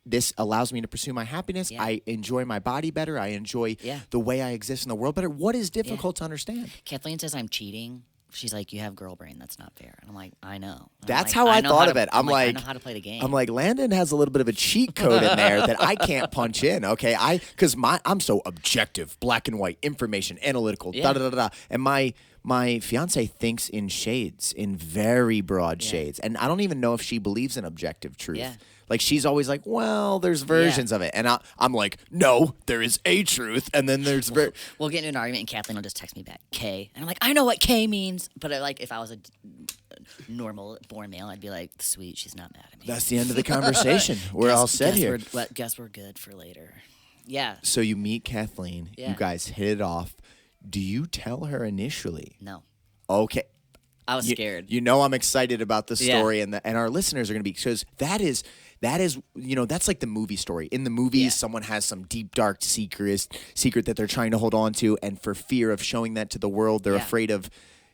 S1: This allows me to pursue my happiness.
S2: Yeah.
S1: I enjoy my body better. I enjoy the way I exist in the world better. What is difficult to understand?
S2: Kathleen says I'm cheating. She's like, you have girl brain. That's not fair. And I'm like, I know. And
S1: That's
S2: I'm like,
S1: how I thought of it.
S2: I'm like, I know how to play the game.
S1: I'm like, Landon has a little bit of a cheat code in there that I can't punch in. Okay, because I'm so objective, black and white, information, analytical, da da da da. And my fiance thinks in shades, in very broad shades, and I don't even know if she believes in objective truth.
S2: Yeah.
S1: Like, she's always like, well, there's versions of it. And I'm like, no, there is a truth. And then there's...
S2: We'll get into an argument, and Kathleen will just text me back, K. And I'm like, I know what K means. But like, if I was a normal born male, I'd be like, sweet, she's not mad at me.
S1: That's the end of the conversation. We're all set here.
S2: Guess we're good for later. Yeah.
S1: So you meet Kathleen.
S2: Yeah.
S1: You guys hit it off. Do you tell her initially?
S2: No.
S1: Okay.
S2: I was scared.
S1: You know I'm excited about the story, and our listeners are going to be, because that is that's like the movie story. In the movies, someone has some deep, dark secret that they're trying to hold on to, and for fear of showing that to the world, they're afraid of,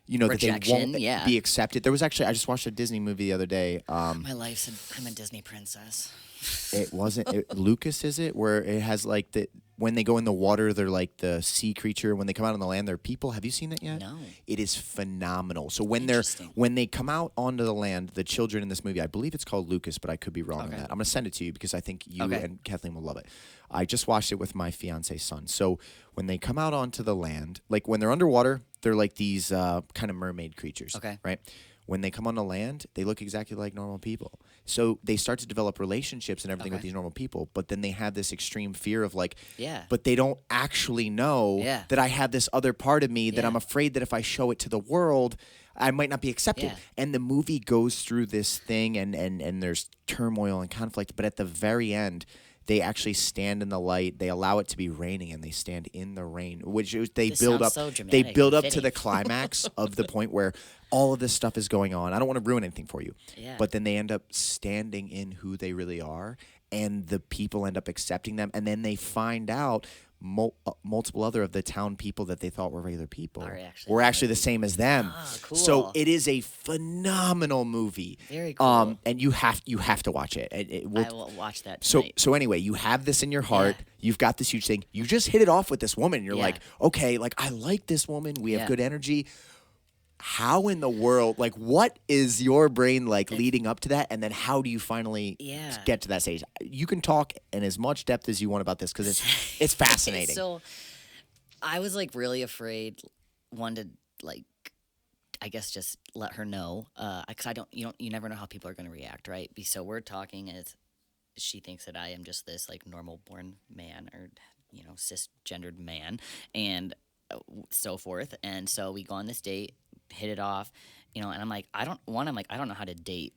S2: rejection,
S1: that they won't be accepted. There was actually, I just watched a Disney movie the other day.
S2: My life's I'm a Disney princess.
S1: It wasn't Lucas, is it? Where it has like when they go in the water, they're like the sea creature. When they come out on the land, they're people. Have you seen that yet?
S2: No.
S1: It is phenomenal. So when they come out onto the land, the children in this movie, I believe it's called Lucas, but I could be wrong on that. I'm gonna send it to you because I think you and Kathleen will love it. I just watched it with my fiance's son. So when they come out onto the land, like when they're underwater, they're like these kind of mermaid creatures.
S2: Okay.
S1: Right. When they come on the land, they look exactly like normal people. So they start to develop relationships and everything with these normal people, but then they have this extreme fear of like, but they don't actually know that I have this other part of me that I'm afraid that if I show it to the world, I might not be accepted. Yeah. And the movie goes through this thing and there's turmoil and conflict, but at the very end, they actually stand in the light. They allow it to be raining, and they stand in the rain, which they build up.
S2: So
S1: they build up to the climax of the point where all of this stuff is going on. I don't want to ruin anything for you, but then they end up standing in who they really are, and the people end up accepting them, and then they find out multiple other of the town people that they thought were regular people were actually the same as them.
S2: Cool.
S1: So it is a phenomenal movie.
S2: Very cool.
S1: And you have to watch it.
S2: I will watch that tonight.
S1: So anyway, you have this in your heart. You've got this huge thing. You just hit it off with this woman. You're like, okay, like I like this woman. We have good energy. How in the world, like, what is your brain like leading up to that? And then how do you finally get to that stage? You can talk in as much depth as you want about this because it's fascinating.
S2: So I was like really afraid, to like, I guess just let her know. Because you never know how people are going to react, right? So we're talking and she thinks that I am just this like normal born man or, cisgendered man and so forth. And so we go on this date, hit it off, and I'm like, I don't know how to date,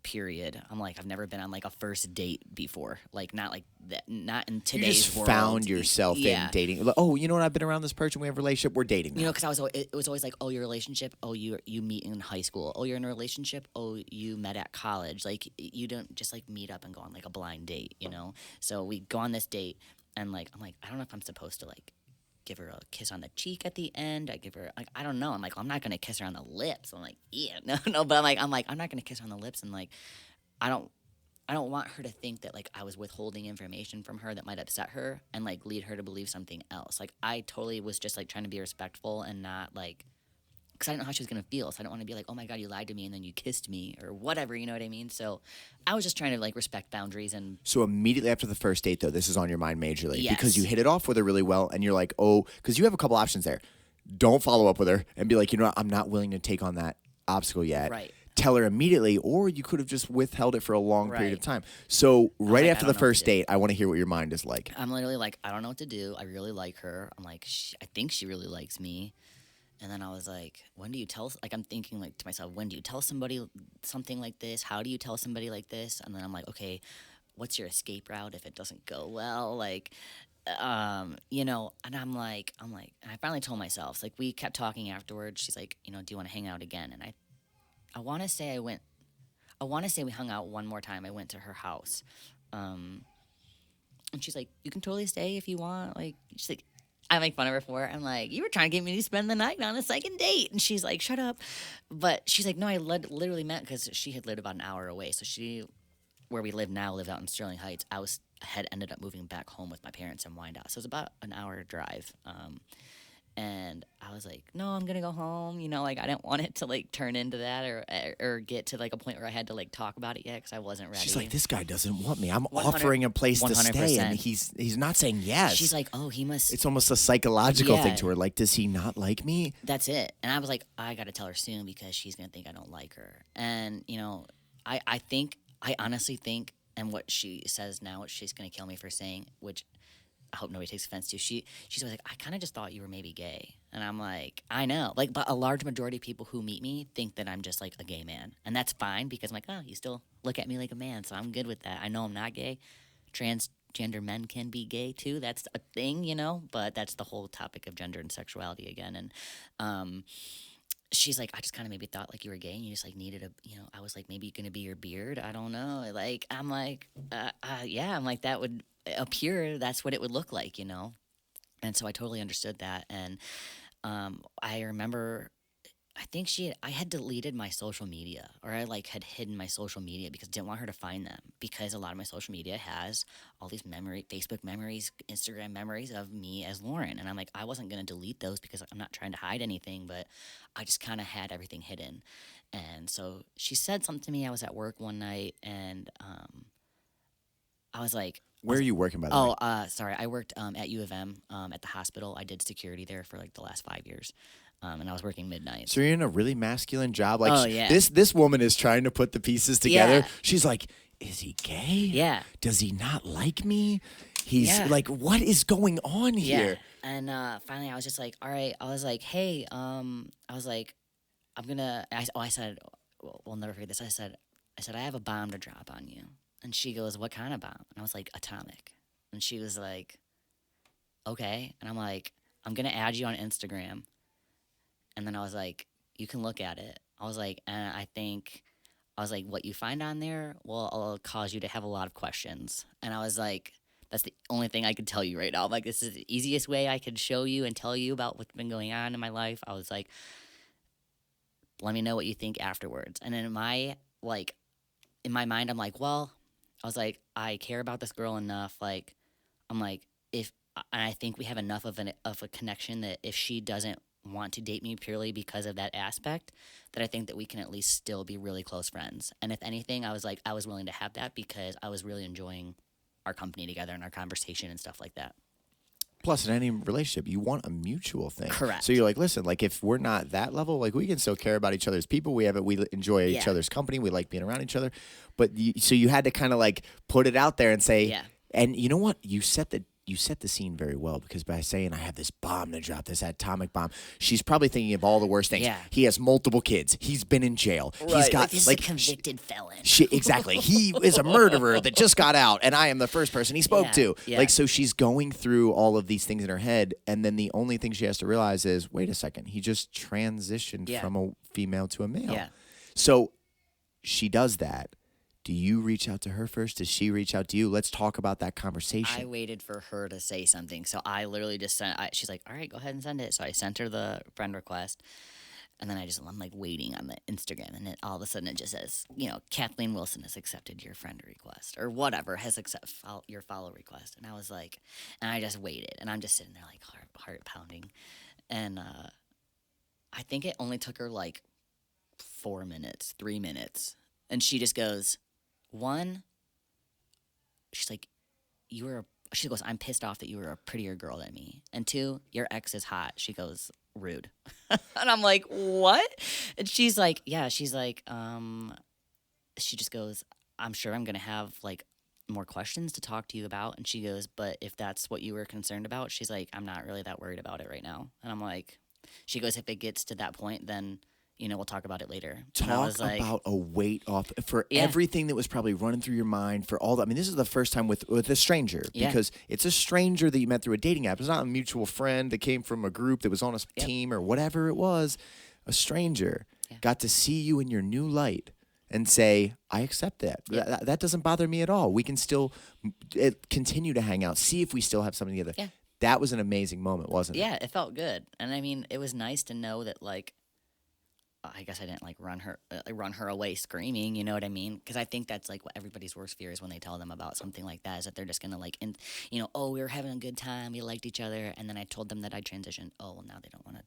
S2: period. I'm like, I've never been on like a first date before, like not like that, not in today's world.
S1: You just found yourself in dating. Like, oh, you know what? I've been around this person. We have a relationship. We're dating now.
S2: Because it was always like, oh, your relationship. Oh, you meet in high school. Oh, you're in a relationship. Oh, you met at college. Like you don't just like meet up and go on like a blind date, So we go on this date, and like I'm like, I don't know if I'm supposed to like give her a kiss on the cheek at the end. I give her like, I don't know. I'm like, I'm not gonna kiss her on the lips. I'm like, no. But I'm like, I'm not gonna kiss her on the lips, and like, I don't want her to think that like I was withholding information from her that might upset her and like lead her to believe something else. Like I totally was just like trying to be respectful and not like, because I didn't know how she was gonna feel. So I don't want to be like, oh my God, you lied to me and then you kissed me or whatever. You know what I mean? So I was just trying to like respect boundaries. And
S1: so immediately after the first date, though, this is on your mind majorly because you hit it off with her really well, and you're like, oh, because you have a couple options there. Don't follow up with her and be like, you know what, I'm not willing to take on that obstacle yet.
S2: Right.
S1: Tell her immediately, or you could have just withheld it for a long period of time. So right after the first date, I want to hear what your mind is like.
S2: I'm literally like, I don't know what to do. I really like her. I'm like, I think she really likes me. And then I was like, when do you tell, like, I'm thinking, like, to myself, when do you tell somebody something like this? How do you tell somebody like this? And then I'm like, okay, what's your escape route if it doesn't go well? Like, and I'm like, and I finally told myself, like, we kept talking afterwards. She's like, do you want to hang out again? And I want to say we hung out one more time. I went to her house. And she's like, you can totally stay if you want. Like, she's like, I make fun of her for it. I'm like, you were trying to get me to spend the night on a second date. And she's like, shut up. But she's like, no, I literally meant, because she had lived about an hour away. So where we live now, lived out in Sterling Heights. I had ended up moving back home with my parents in Wyandotte. So it was about an hour drive. And I was like, no, I'm going to go home. Like, I didn't want it to, like, turn into that or get to, like, a point where I had to, like, talk about it yet because I wasn't ready.
S1: She's like, this guy doesn't want me. I'm offering a place 100%. To stay, and he's not saying yes.
S2: She's like, oh, he must.
S1: It's almost a psychological thing to her. Like, does he not like me?
S2: That's it. And I was like, I got to tell her soon because she's going to think I don't like her. And, I honestly think, and what she says now, what she's going to kill me for saying, which I hope nobody takes offense to. She's always like, I kind of just thought you were maybe gay. And I'm like, I know. Like, but a large majority of people who meet me think that I'm just like a gay man. And that's fine because I'm like, oh, you still look at me like a man. So I'm good with that. I know I'm not gay. Transgender men can be gay too. That's a thing, but that's the whole topic of gender and sexuality again. And she's like, I just kind of maybe thought like you were gay and you just like needed I was like, maybe going to be your beard. I don't know. Like, I'm like, yeah, I'm like, that would appear, that's what it would look like, And so I totally understood that. And I remember, I had deleted my social media, or I like had hidden my social media because I didn't want her to find them, because a lot of my social media has all these Facebook memories, Instagram memories of me as Lauren. And I'm like, I wasn't going to delete those because I'm not trying to hide anything, but I just kind of had everything hidden. And so she said something to me. I was at work one night and I was like,
S1: where are you working, by the way?
S2: Sorry. I worked at U of M at the hospital. I did security there for like the last 5 years. And I was working midnight.
S1: So you're in a really masculine job. Like, this woman is trying to put the pieces together. Yeah. She's like, is he gay?
S2: Yeah.
S1: Does he not like me? He's like, what is going on here?
S2: And finally I was just like, all right. I was like, hey, I was like, I said, we'll never forget this. I said, I have a bomb to drop on you. And she goes, what kind of bomb? And I was like, atomic. And she was like, okay. And I'm like, I'm going to add you on Instagram. And then I was like, you can look at it. I was like, what you find on there will cause you to have a lot of questions. And I was like, that's the only thing I could tell you right now. I'm like, this is the easiest way I could show you and tell you about what's been going on in my life. I was like, let me know what you think afterwards. And in my mind, I'm like, well, I was like, I care about this girl enough. Like, I'm like, and I think we have enough of a connection that if she doesn't want to date me purely because of that aspect, that I think that we can at least still be really close friends. And if anything, I was like, I was willing to have that because I was really enjoying our company together and our conversation and stuff like that.
S1: Plus, in any relationship, you want a mutual thing.
S2: Correct.
S1: So you're like, listen, like if we're not that level, like we can still care about each other's people. We enjoy each other's company. We like being around each other. But so you had to kind of like put it out there and say, and you know what? You set the scene very well, because by saying I have this bomb to drop, this atomic bomb, she's probably thinking of all the worst things. Yeah. He has multiple kids. He's been in jail.
S2: Right.
S1: He's got
S2: this is a convicted felon.
S1: Exactly. He is a murderer that just got out, and I am the first person he spoke to.
S2: Yeah.
S1: Like, so she's going through all of these things in her head, and then the only thing she has to realize is, wait a second, he just transitioned from a female to a male.
S2: Yeah.
S1: So she does that. Do you reach out to her first? Does she reach out to you? Let's talk about that conversation.
S2: I waited for her to say something. So I literally just sent, she's like, all right, go ahead and send it. So I sent her the friend request. And then I'm like waiting on the Instagram. And then all of a sudden it just says, Kathleen Wilson has accepted your friend request. Or whatever, has accepted your follow request. And I was like, and I just waited. And I'm just sitting there like heart pounding. And I think it only took her like 3 minutes. And she just goes, one, she's like, she goes, I'm pissed off that you were a prettier girl than me. And two, your ex is hot. She goes, rude. And I'm like, what? And she's like, she just goes, I'm sure I'm going to have like more questions to talk to you about. And she goes, but if that's what you were concerned about, she's like, I'm not really that worried about it right now. And I'm like, she goes, if it gets to that point, then, we'll talk about it later. And I
S1: Talk
S2: was like,
S1: about a weight off for
S2: Yeah.
S1: everything that was probably running through your mind for all that. I mean, this is the first time with a stranger
S2: Yeah.
S1: because it's a stranger that you met through a dating app. It's not a mutual friend that came from a group that was on a
S2: Yep.
S1: team or whatever it was. A stranger got to see you in your new light and say, I accept that. That doesn't bother me at all. We can still continue to hang out, see if we still have something together.
S2: Yeah.
S1: That was an amazing moment, wasn't it?
S2: Yeah, it felt good. And I mean, it was nice to know that, like, I guess I didn't like run her away screaming, you know what I mean? Because I think that's like what everybody's worst fear is when they tell them about something like that, is that they're just gonna like, oh, we were having a good time, we liked each other, and then I told them that I transitioned. Oh, well, now they don't want to.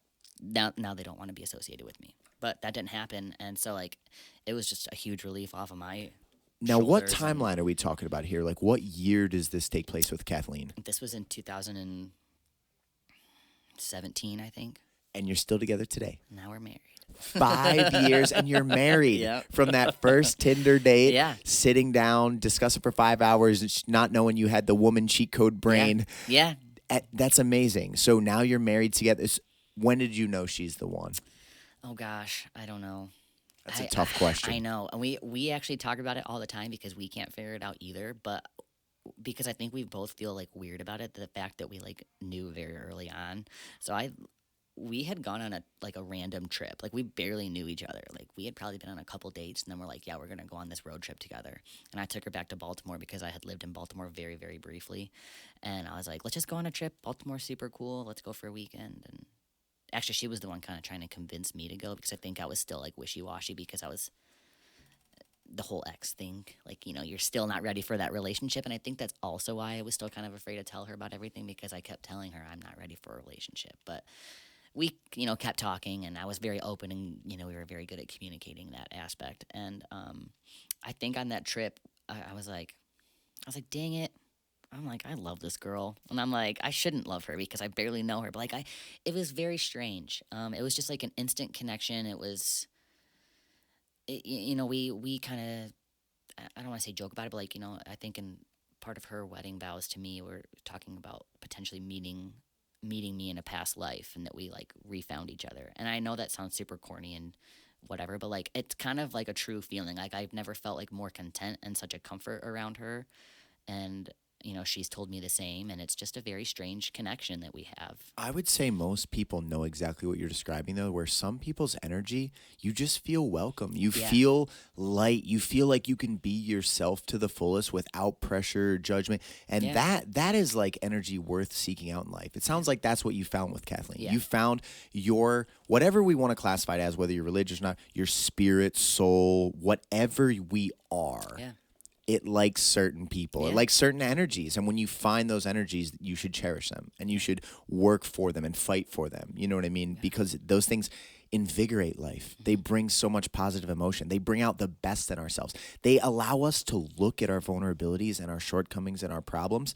S2: Now they don't want to be associated with me. But that didn't happen, and so like, it was just a huge relief off of my.
S1: Now, what
S2: shoulders.
S1: timeline are we talking about here? Like, what year does this take place with Kathleen?
S2: This was in 2017, I think.
S1: And you're still together today.
S2: Now we're married.
S1: 5 years and you're married.
S2: Yep.
S1: From that first Tinder date,
S2: Yeah.
S1: sitting down, discussing for 5 hours, not knowing you had the woman cheat code brain.
S2: Yeah.
S1: That's amazing. So now you're married together. When did you know she's the one?
S2: Oh gosh, I don't know.
S1: That's a tough question.
S2: I know. And we actually talk about it all the time because we can't figure it out either. But because I think we both feel like weird about it, the fact that we like knew very early on. So we had gone on a random trip. Like, we barely knew each other. Like, we had probably been on a couple dates, and then we're like, yeah, we're going to go on this road trip together. And I took her back to Baltimore because I had lived in Baltimore very, very briefly. And I was like, let's just go on a trip. Baltimore's super cool. Let's go for a weekend. And actually, she was the one kind of trying to convince me to go because I think I was still, like, wishy-washy because I was the whole ex thing. Like, you're still not ready for that relationship. And I think that's also why I was still kind of afraid to tell her about everything, because I kept telling her I'm not ready for a relationship. But we, kept talking, and I was very open, and, we were very good at communicating that aspect. And I think on that trip, I was like, dang it. I'm like, I love this girl. And I'm like, I shouldn't love her because I barely know her. But, like, it was very strange. It was just, like, an instant connection. It was, we kind of, I don't want to say joke about it, but, like, I think in part of her wedding vows to me, we're talking about potentially meeting me in a past life, and that we like refound each other. And I know that sounds super corny and whatever, but like, it's kind of like a true feeling. Like, I've never felt like more content and such a comfort around her. And she's told me the same, and it's just a very strange connection that we have.
S1: I would say most people know exactly what you're describing, though, where some people's energy, you just feel welcome. You feel light. You feel like you can be yourself to the fullest without pressure or judgment. And that is like energy worth seeking out in life. It sounds like that's what you found with Kathleen.
S2: Yeah.
S1: You found your, whatever we want to classify it as, whether you're religious or not, your spirit, soul, whatever we are.
S2: Yeah.
S1: It likes certain people. It likes certain energies. And when you find those energies, you should cherish them and you should work for them and fight for them. You know what I mean? Yeah. Because those things invigorate life. Mm-hmm. They bring so much positive emotion. They bring out the best in ourselves. They allow us to look at our vulnerabilities and our shortcomings and our problems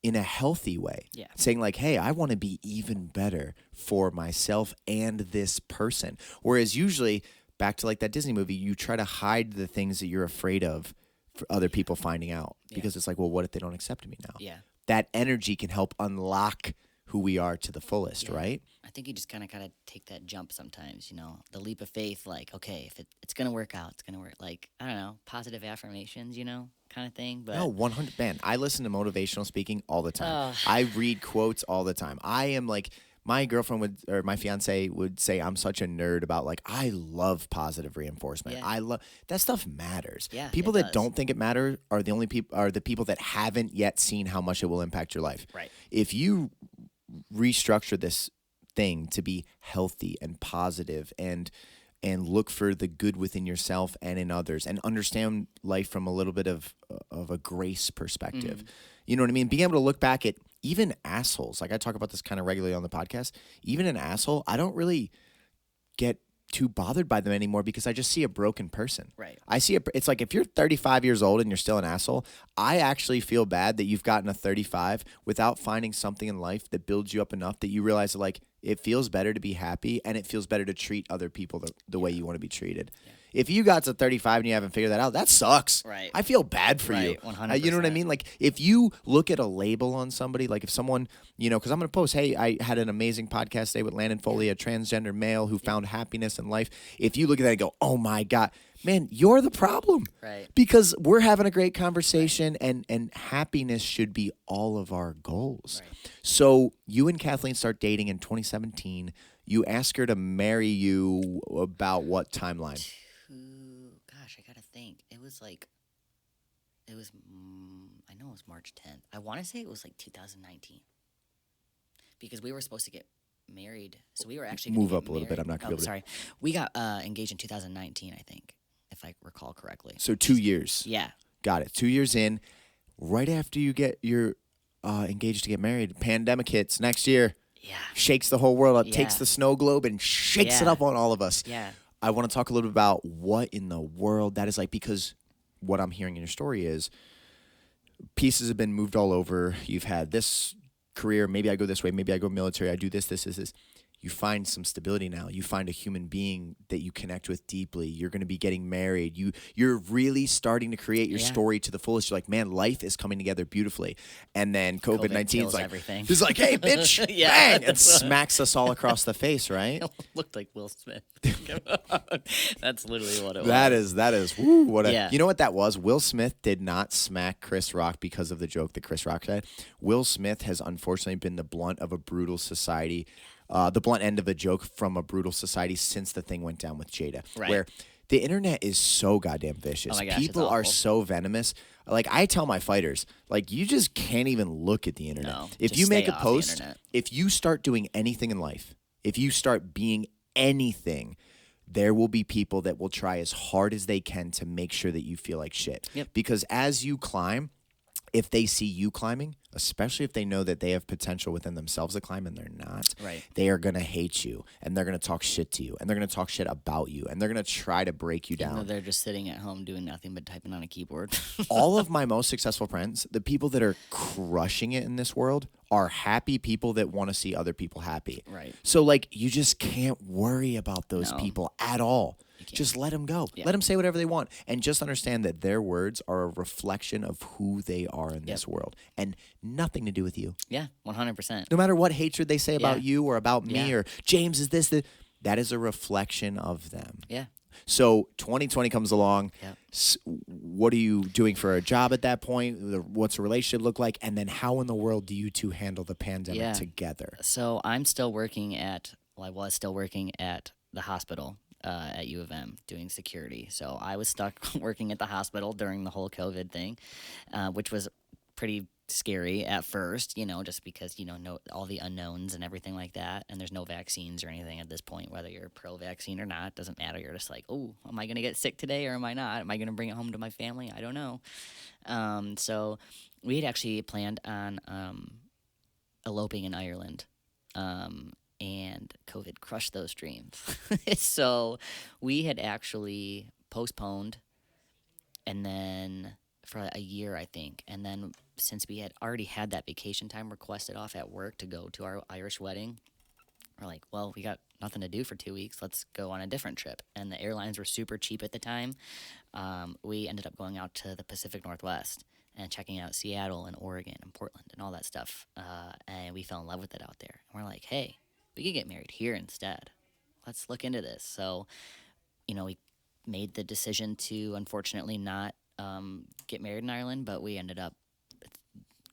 S1: in a healthy way. Yeah. Saying like, hey, I want to be even better for myself and this person. Whereas usually, back to like that Disney movie, you try to hide the things that you're afraid of for other people finding out, because it's like, well, what if they don't accept me now? Yeah. That energy can help unlock who we are to the fullest, right?
S2: I think you just kind of take that jump sometimes, the leap of faith, like, okay, if it's going to work out, it's going to work. Like, I don't know, positive affirmations, kind of thing. But
S1: no, 100, man, I listen to motivational speaking all the time. I read quotes all the time. I am like, my girlfriend my fiance would say I'm such a nerd about like, I love positive reinforcement. Yeah. I love that stuff matters. Yeah, people that don't think it matters are the people that haven't yet seen how much it will impact your life. Right. If you restructure this thing to be healthy and positive and look for the good within yourself and in others, and understand life from a little bit of a grace perspective. You know what I mean? Being able to look back at even assholes. Like, I talk about this kind of regularly on the podcast. Even an asshole, I don't really get too bothered by them anymore because I just see a broken person. Right. I see it's like, if you're 35 years old and you're still an asshole, I actually feel bad that you've gotten a 35 without finding something in life that builds you up enough that you realize that, like, It feels better to be happy, and it feels better to treat other people the way you want to be treated. If you got to 35 and you haven't figured that out, that sucks.
S2: Right.
S1: I feel bad for you.
S2: 100%.
S1: You know what I mean? Like, if you look at a label on somebody, like if someone, because I'm going to post, hey, I had an amazing podcast today with Landon Foley, a transgender male who found happiness in life. If you look at that and go, oh my God, man, you're the problem.
S2: Right.
S1: Because we're having a great conversation, and happiness should be all of our goals.
S2: Right.
S1: So you and Kathleen start dating in 2017. You ask her to marry you about what timeline?
S2: Gosh, I gotta think. I know it was March 10th. I want to say it was like 2019. Because we were supposed to get married. So we were actually
S1: Move up a little bit. I'm not going to be able to.
S2: Sorry. We got engaged in 2019, I think, if I recall correctly.
S1: So 2 years.
S2: Yeah.
S1: Got it. 2 years in, right after you get your engaged to get married, pandemic hits next year.
S2: Yeah.
S1: Shakes the whole world up,
S2: Yeah.
S1: takes the snow globe and shakes it up on all of us.
S2: Yeah.
S1: I want to talk a little bit about what in the world that is like, because what I'm hearing in your story is pieces have been moved all over. You've had this career. Maybe I go this way. Maybe I go military. I do this. You find some stability now. You find a human being that you connect with deeply. You're going to be getting married. You're really starting to create your story to the fullest. You're like, man, life is coming together beautifully. And then COVID-19 is like,
S2: everything.
S1: He's like, hey, bitch, bang, and smacks us all across the face, right?
S2: It looked like Will Smith. That's literally what it was.
S1: That is. Woo,
S2: Yeah.
S1: You know what that was? Will Smith did not smack Chris Rock because of the joke that Chris Rock said. Will Smith has unfortunately been the blunt of a brutal society. The blunt end of a joke from a brutal society since the thing went down with Jada.
S2: Right.
S1: Where the internet is so goddamn vicious.
S2: Oh my gosh,
S1: People
S2: it's
S1: are
S2: awful.
S1: so venomous. Like, I tell my fighters, like, you just can't even look at the internet.
S2: No,
S1: if
S2: just
S1: you make
S2: stay
S1: a
S2: off the
S1: post,
S2: internet.
S1: if you start doing anything in life, if you start being anything, there will be people that will try as hard as they can to make sure that you feel like shit.
S2: Yep.
S1: Because as you climb, if they see you climbing, especially if they know that they have potential within themselves to climb and they're not,
S2: Right.
S1: they are going to hate you, and they're going to talk shit to you, and they're going to talk shit about you, and they're going to try to break you
S2: Even though
S1: down.
S2: they're just sitting at home doing nothing but typing on a keyboard.
S1: All of my most successful friends, the people that are crushing it in this world, are happy people that want to see other people happy.
S2: Right.
S1: So, like, you just can't worry about those
S2: No.
S1: people at all. Just let them go.
S2: Yeah.
S1: Let them say whatever they want. And just understand that their words are a reflection of who they are in this world, and nothing to do with you.
S2: Yeah, 100%.
S1: No matter what hatred they say about you or about me
S2: Yeah.
S1: or James is this, that is a reflection of them.
S2: Yeah.
S1: So 2020 comes along.
S2: Yep.
S1: What are you doing for a job at that point? What's a relationship look like? And then how in the world do you two handle the pandemic together?
S2: So I was still working at the hospital at U of M doing security. So I was stuck working at the hospital during the whole COVID thing, which was pretty scary at first, just because, all the unknowns and everything like that. And there's no vaccines or anything at this point, whether you're pro-vaccine or not, doesn't matter. You're just like, oh, am I going to get sick today or am I not? Am I going to bring it home to my family? I don't know. So we had actually planned on eloping in Ireland. And COVID crushed those dreams. So we had actually postponed, and then for a year, I think. And then since we had already had that vacation time requested off at work to go to our Irish wedding, we're like, well, we got nothing to do for 2 weeks. Let's go on a different trip. And the airlines were super cheap at the time. We ended up going out to the Pacific Northwest and checking out Seattle and Oregon and Portland and all that stuff. And we fell in love with it out there. And we're like, hey, we could get married here instead. Let's look into this. So, we made the decision to unfortunately not get married in Ireland, but we ended up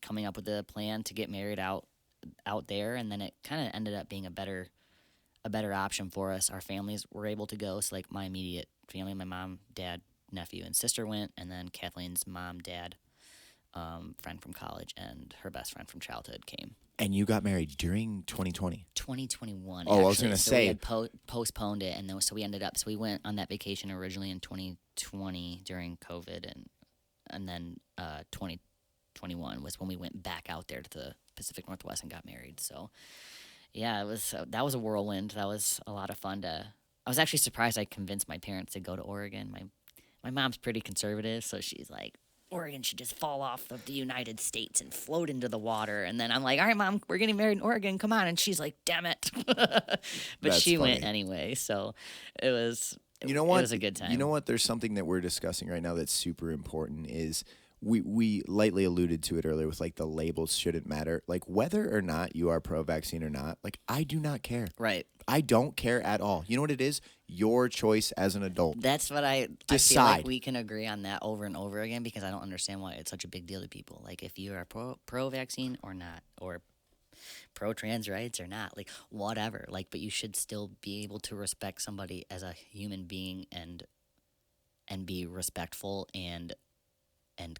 S2: coming up with a plan to get married out there, and then it kind of ended up being a better option for us. Our families were able to go, so like my immediate family, my mom, dad, nephew, and sister went, and then Kathleen's mom, dad, friend from college, and her best friend from childhood came.
S1: And you got married during 2020?
S2: 2021.
S1: Oh,
S2: actually.
S1: I was going to
S2: so
S1: say.
S2: we had postponed it, and then so we went on that vacation originally in 2020 during COVID, and then 2021 was when we went back out there to the Pacific Northwest and got married. So, yeah, that was a whirlwind. That was a lot of fun. I was actually surprised I convinced my parents to go to Oregon. My mom's pretty conservative, so she's like, Oregon should just fall off of the United States and float into the water. And then I'm like, all right, Mom, we're getting married in Oregon. Come on. And she's like, damn it. But
S1: That's
S2: she
S1: funny.
S2: went anyway. So it was,
S1: You know what?
S2: It was a good time.
S1: You know what? There's something that we're discussing right now that's super important is we lightly alluded to it earlier with like the labels shouldn't matter. Like whether or not you are pro-vaccine or not, like I do not care.
S2: Right.
S1: I don't care at all. You know what it is? Your choice as an adult.
S2: That's what I feel
S1: Decide.
S2: like we can agree on that over and over again because I don't understand why it's such a big deal to people. Like if you are pro-vaccine or not, or pro-trans rights or not, like whatever. Like, but you should still be able to respect somebody as a human being and be respectful and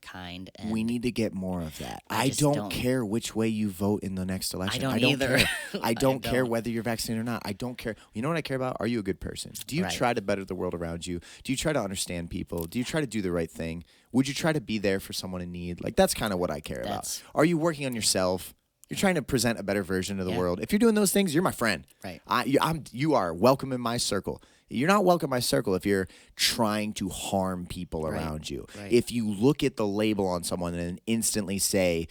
S2: kind. And
S1: We need to get more of that.
S2: I
S1: I
S2: just
S1: don't
S2: don't-
S1: care which way you vote in the next election.
S2: I don't either.
S1: Care. I don't care
S2: don't.
S1: whether you're vaccinated or not. I don't care. You know what I care about? Are you a good person? Do you
S2: Right.
S1: try to better the world around you? Do you try to understand people? Do you try to do the right thing? Would you try to be there for someone in need? Like that's kind of what I care
S2: That's-
S1: about. Are you working on yourself? You're trying to present a better version of the
S2: Yeah.
S1: world. If you're doing those things, you're my friend.
S2: Right.
S1: You are welcome in my circle. You're not welcome in my circle if you're trying to harm people around you.
S2: Right.
S1: If you look at the label on someone and instantly say,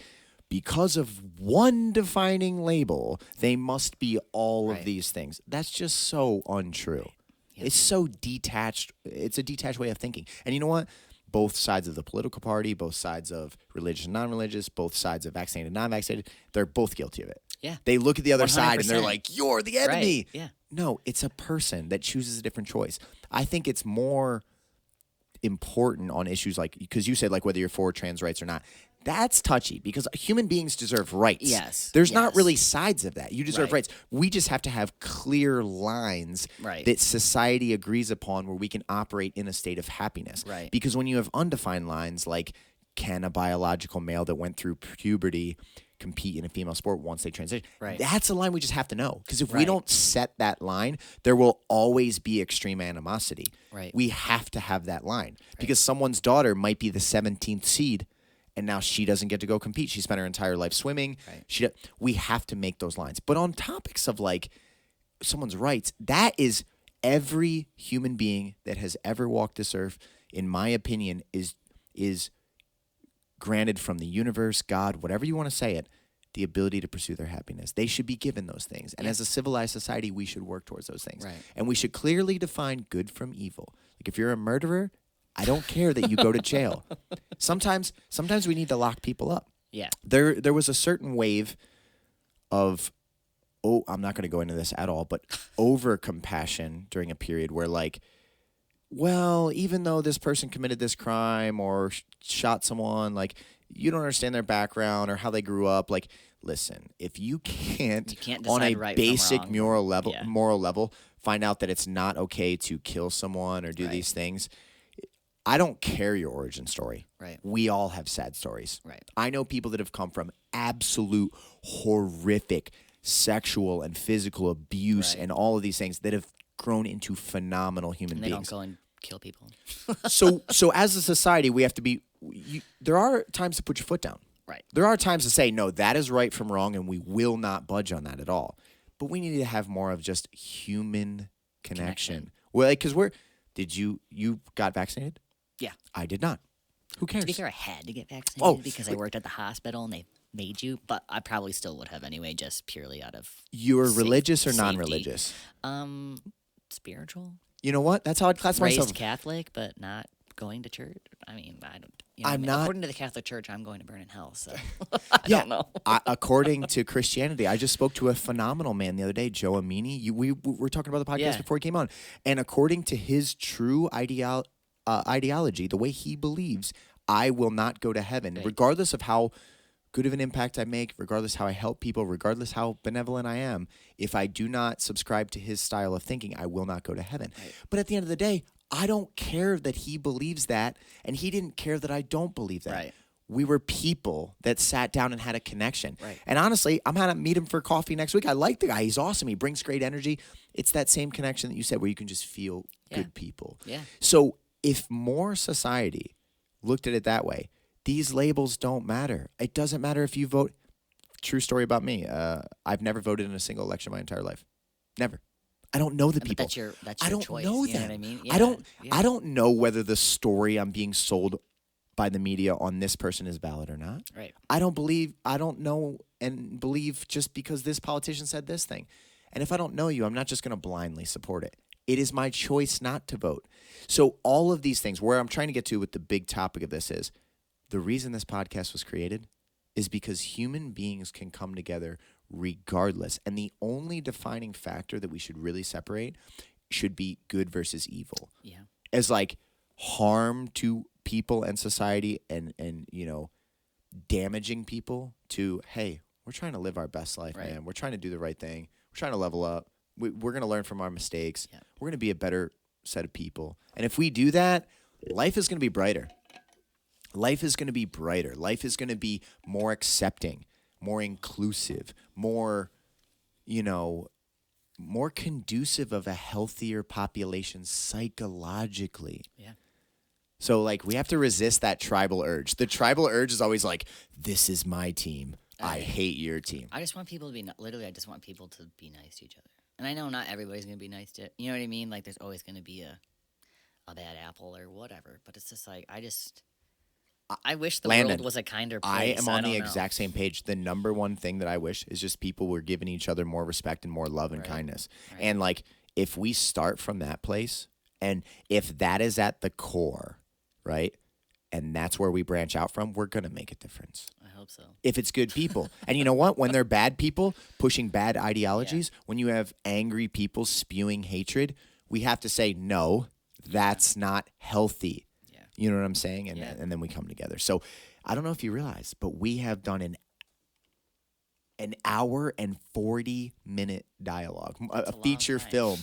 S1: because of one defining label, they must be all of
S2: Right.
S1: these things. That's just so untrue.
S2: Yep.
S1: It's so detached. It's a detached way of thinking. And you know what? Both sides of the political party, both sides of religious and non-religious, both sides of vaccinated and non-vaccinated, they're both guilty of it.
S2: Yeah.
S1: They look at the other side and they're
S2: 100%.
S1: like, you're the enemy.
S2: Right. Yeah.
S1: No, it's a person that chooses a different choice. I think it's more important on issues like, because you said like whether you're for trans rights or not. That's touchy because human beings deserve rights.
S2: Yes,
S1: There's not
S2: yes.
S1: really sides of that. You deserve
S2: Right.
S1: rights. We just have to have clear lines
S2: Right.
S1: that society agrees upon where we can operate in a state of happiness.
S2: Right.
S1: Because when you have undefined lines like, can a biological male that went through puberty compete in a female sport once they transition?
S2: Right.
S1: That's a line we just have to know. Because if we
S2: Right.
S1: don't set that line, there will always be extreme animosity.
S2: Right.
S1: We have to have that line. Because someone's daughter might be the 17th seed and now she doesn't get to go compete. She spent her entire life swimming.
S2: Right.
S1: We have to make those lines. But on topics of like someone's rights, that is every human being that has ever walked this earth, in my opinion, is granted from the universe, God, whatever you want to say it, the ability to pursue their happiness. They should be given those things. And as a civilized society, we should work towards those things.
S2: Right.
S1: And we should clearly define good from evil. Like if you're a murderer, I don't care that you go to jail. Sometimes we need to lock people up.
S2: Yeah.
S1: There was a certain wave of, I'm not going to go into this at all, but over compassion during a period where like, well, even though this person committed this crime or shot someone, like you don't understand their background or how they grew up. Like, listen, if you can't on a
S2: decide right from
S1: basic
S2: wrong.
S1: moral level, find out that it's not okay to kill someone or do
S2: Right.
S1: these things. I don't care your origin story.
S2: Right.
S1: We all have sad stories.
S2: Right.
S1: I know people that have come from absolute horrific sexual and physical abuse
S2: Right.
S1: and all of these things that have grown into phenomenal human
S2: And they
S1: beings.
S2: don't go and kill people.
S1: So as a society, we have to be. There are times to put your foot down.
S2: Right.
S1: There are times to say no, that is right from wrong, and we will not budge on that at all. But we need to have more of just human connection. Well, because you got vaccinated?
S2: Yeah.
S1: I did not. Who cares?
S2: To be fair, I had to get vaccinated
S1: Oh,
S2: because I worked at the hospital and they made you, but I probably still would have anyway, just purely out of
S1: You were religious or
S2: safety.
S1: non-religious?
S2: Spiritual.
S1: You know what? That's how I'd classify myself.
S2: Raised Catholic, but not going to church. I mean, I don't.
S1: I'm not-
S2: According to the Catholic Church, I'm going to burn in hell. So I don't know.
S1: According to Christianity, I just spoke to a phenomenal man the other day, Joe Amini. We were talking about the podcast
S2: Yeah.
S1: before he came on, and according to his true ideology, the way he believes, I will not go to heaven,
S2: Right.
S1: regardless of how good of an impact I make, regardless how I help people, regardless how benevolent I am. If I do not subscribe to his style of thinking, I will not go to heaven.
S2: Right.
S1: But at the end of the day, I don't care that he believes that, and he didn't care that I don't believe that.
S2: Right.
S1: We were people that sat down and had a connection.
S2: Right.
S1: And honestly, I'm going to meet him for coffee next week. I like the guy. He's awesome. He brings great energy. It's that same connection that you said where you can just feel good people.
S2: Yeah.
S1: So if more society looked at it that way, these labels don't matter. It doesn't matter if you vote. True story about me. I've never voted in a single election my entire life. Never. I don't know the
S2: But
S1: people.
S2: that's your
S1: I don't
S2: choice.
S1: know
S2: You know
S1: them.
S2: what I mean?
S1: I don't.
S2: Yeah.
S1: I don't know whether the story I'm being sold by the media on this person is valid or not.
S2: Right.
S1: I don't know and believe just because this politician said this thing. And if I don't know you, I'm not just going to blindly support it. It is my choice not to vote. So all of these things, where I'm trying to get to with the big topic of this is, the reason this podcast was created is because human beings can come together regardless. And the only defining factor that we should really separate should be good versus evil.
S2: Yeah.
S1: As like harm to people and society and damaging people to, hey, we're trying to live our best life,
S2: Right.
S1: man. We're trying to do the right thing. We're trying to level up. We're going to learn from our mistakes.
S2: Yeah.
S1: We're going to be a better set of people. And if we do that, life is going to be brighter. Life is going to be brighter. Life is going to be more accepting, more inclusive, more conducive of a healthier population psychologically.
S2: Yeah.
S1: So, like, we have to resist that tribal urge. The tribal urge is always like, this is my team. I hate your team.
S2: I just want people to be literally. I just want people to be nice to each other. And I know not everybody's gonna be nice to. You know what I mean? Like, there's always gonna be a bad apple or whatever. But it's just like I wish the
S1: Landon,
S2: world was a kinder place.
S1: I am on the
S2: don't know.
S1: exact same page. The number one thing that I wish is just people were giving each other more respect and more love and
S2: Right.
S1: kindness.
S2: Right.
S1: And like, if we start from that place, and if that is at the core, right, and that's where we branch out from, we're gonna make a difference.
S2: I hope so.
S1: If it's good people. And you know what? When they're bad people pushing bad ideologies, when you have angry people spewing hatred, we have to say, no, that's not healthy.
S2: Yeah.
S1: You know what I'm saying? And,
S2: Yeah.
S1: and then we come together. So I don't know if you realize, but we have done an hour and 40-minute dialogue, a
S2: long
S1: feature
S2: time.
S1: film.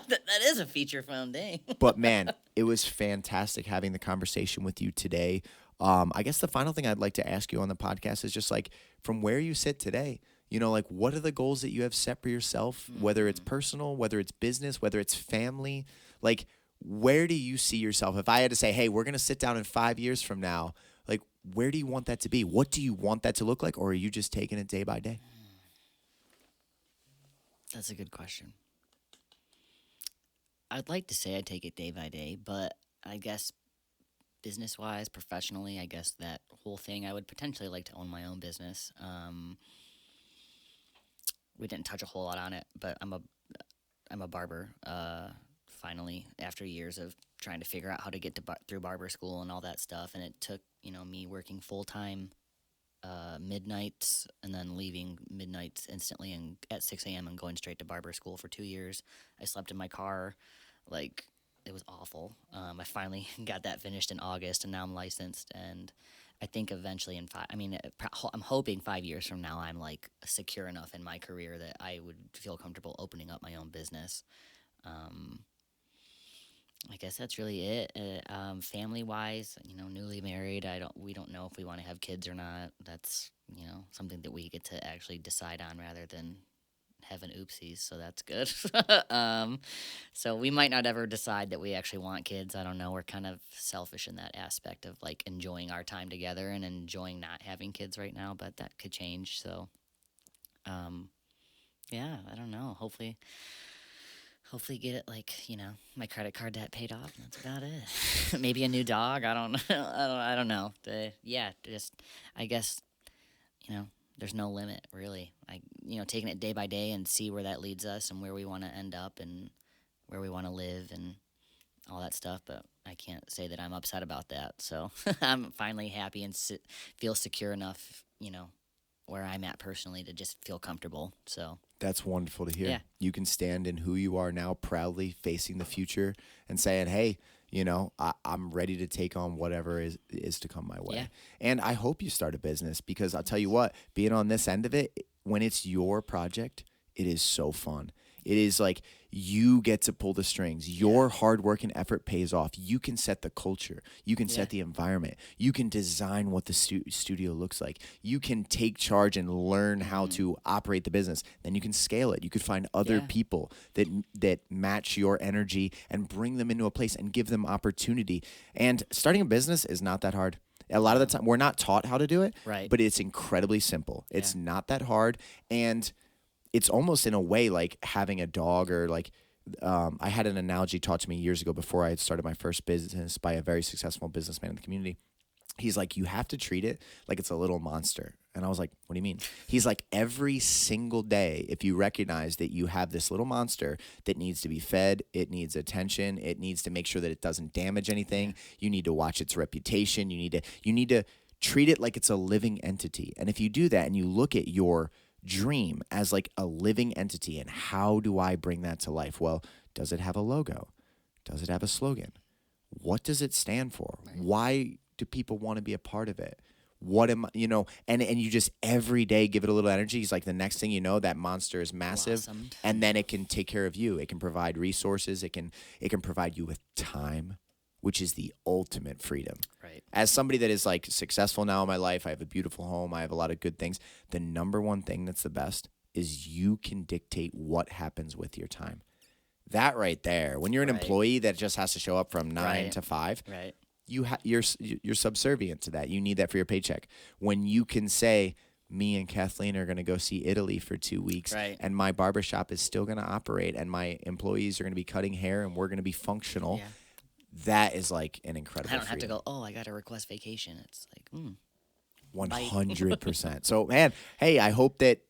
S2: that is a feature film, dang.
S1: But man, it was fantastic having the conversation with you today. I guess the final thing I'd like to ask you on the podcast is just like, from where you sit today, like, what are the goals that you have set for yourself, whether it's personal, whether it's business, whether it's family? Like, where do you see yourself? If I had to say, hey, we're going to sit down in 5 years from now, like, where do you want that to be? What do you want that to look like? Or are you just taking it day by day?
S2: That's a good question. I'd like to say I take it day by day, but I guess business-wise, professionally, I guess that whole thing, I would potentially like to own my own business. We didn't touch a whole lot on it, but I'm a barber. Finally, after years of trying to figure out how to get through barber school and all that stuff, and it took me working full-time midnights and then leaving midnights instantly and at 6 a.m. and going straight to barber school for 2 years. I slept in my car. Like, it was awful. I finally got that finished in August, and now I'm licensed. And I think eventually I'm hoping 5 years from now I'm like secure enough in my career that I would feel comfortable opening up my own business. I guess that's really it. Family-wise, newly married, we don't know if we want to have kids or not. That's, something that we get to actually decide on rather than having oopsies, so that's good. So we might not ever decide that we actually want kids. I don't know. We're kind of selfish in that aspect of like enjoying our time together and enjoying not having kids right now, but that could change. So, yeah, I don't know. Hopefully get it my credit card debt paid off. That's about it. Maybe a new dog. I don't know. I don't know. I guess, there's no limit really. Taking it day by day and see where that leads us and where we want to end up and where we want to live and all that stuff. But I can't say that I'm upset about that. So I'm finally happy and feel secure enough, where I'm at personally to just feel comfortable. So
S1: That's wonderful to hear.
S2: Yeah.
S1: You can stand in who you are now, proudly facing the future and saying, hey, I'm ready to take on whatever is to come my way.
S2: Yeah.
S1: And I hope you start a business, because I'll tell you what, being on this end of it, when it's your project, it is so fun. It is like you get to pull the strings. Your hard work and effort pays off. You can set the culture. You can set the environment. You can design what the studio looks like. You can take charge and learn how to operate the business. Then you can scale it. You could find other people that match your energy and bring them into a place and give them opportunity. And starting a business is not that hard. A lot of the time, we're not taught how to do it,
S2: Right.
S1: but it's incredibly simple. It's not that hard. And it's almost in a way like having a dog, or like I had an analogy taught to me years ago before I had started my first business by a very successful businessman in the community. he's like, you have to treat it like it's a little monster. And I was like, what do you mean? He's like, every single day, if you recognize that you have this little monster that needs to be fed, it needs attention, it needs to make sure that it doesn't damage anything, you need to watch its reputation, you need to treat it like it's a living entity. And if you do that and you look at your dream as like a living entity, and how do I bring that to life? Well, does it have a logo? Does it have a slogan? What does it stand for?
S2: Right.
S1: Why do people want to be a part of it? What am I, and you just every day give it a little energy. He's like, the next thing you know, that monster is massive,
S2: Blossomed.
S1: and then it can take care of you. It can provide resources. It can provide you with time, which is the ultimate freedom.
S2: Right.
S1: As somebody that is like successful now in my life, I have a beautiful home. I have a lot of good things. The number one thing that's the best is you can dictate what happens with your time. That right there, when you're an
S2: Right.
S1: employee that just has to show up from 9
S2: Right.
S1: to 5,
S2: Right.
S1: you're subservient to that. You need that for your paycheck. When you can say, me and Kathleen are going to go see Italy for 2 weeks,
S2: Right.
S1: and my barbershop is still going to operate, and my employees are going to be cutting hair, and we're going to be functional.
S2: Yeah.
S1: That is like an incredible
S2: I don't have to
S1: freedom.
S2: go, oh, I got to request vacation. It's like,
S1: 100%. So, man, hey, I hope that,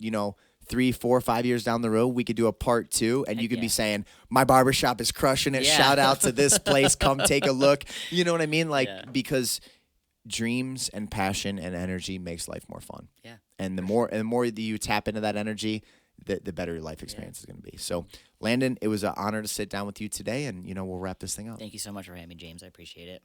S1: 3, 4, 5 years down the road, we could do a part 2, and
S2: Heck
S1: you could be
S2: yeah.
S1: saying, my barbershop is crushing it.
S2: Yeah.
S1: Shout out to this place. Come take a look. You know what I mean? Like,
S2: Yeah.
S1: because dreams and passion and energy makes life more fun.
S2: Yeah.
S1: And the more that you tap into that energy, the better your life experience is going to be. So, Landon, it was an honor to sit down with you today, and, we'll wrap this thing up.
S2: thank you so much for having me, James. I appreciate it.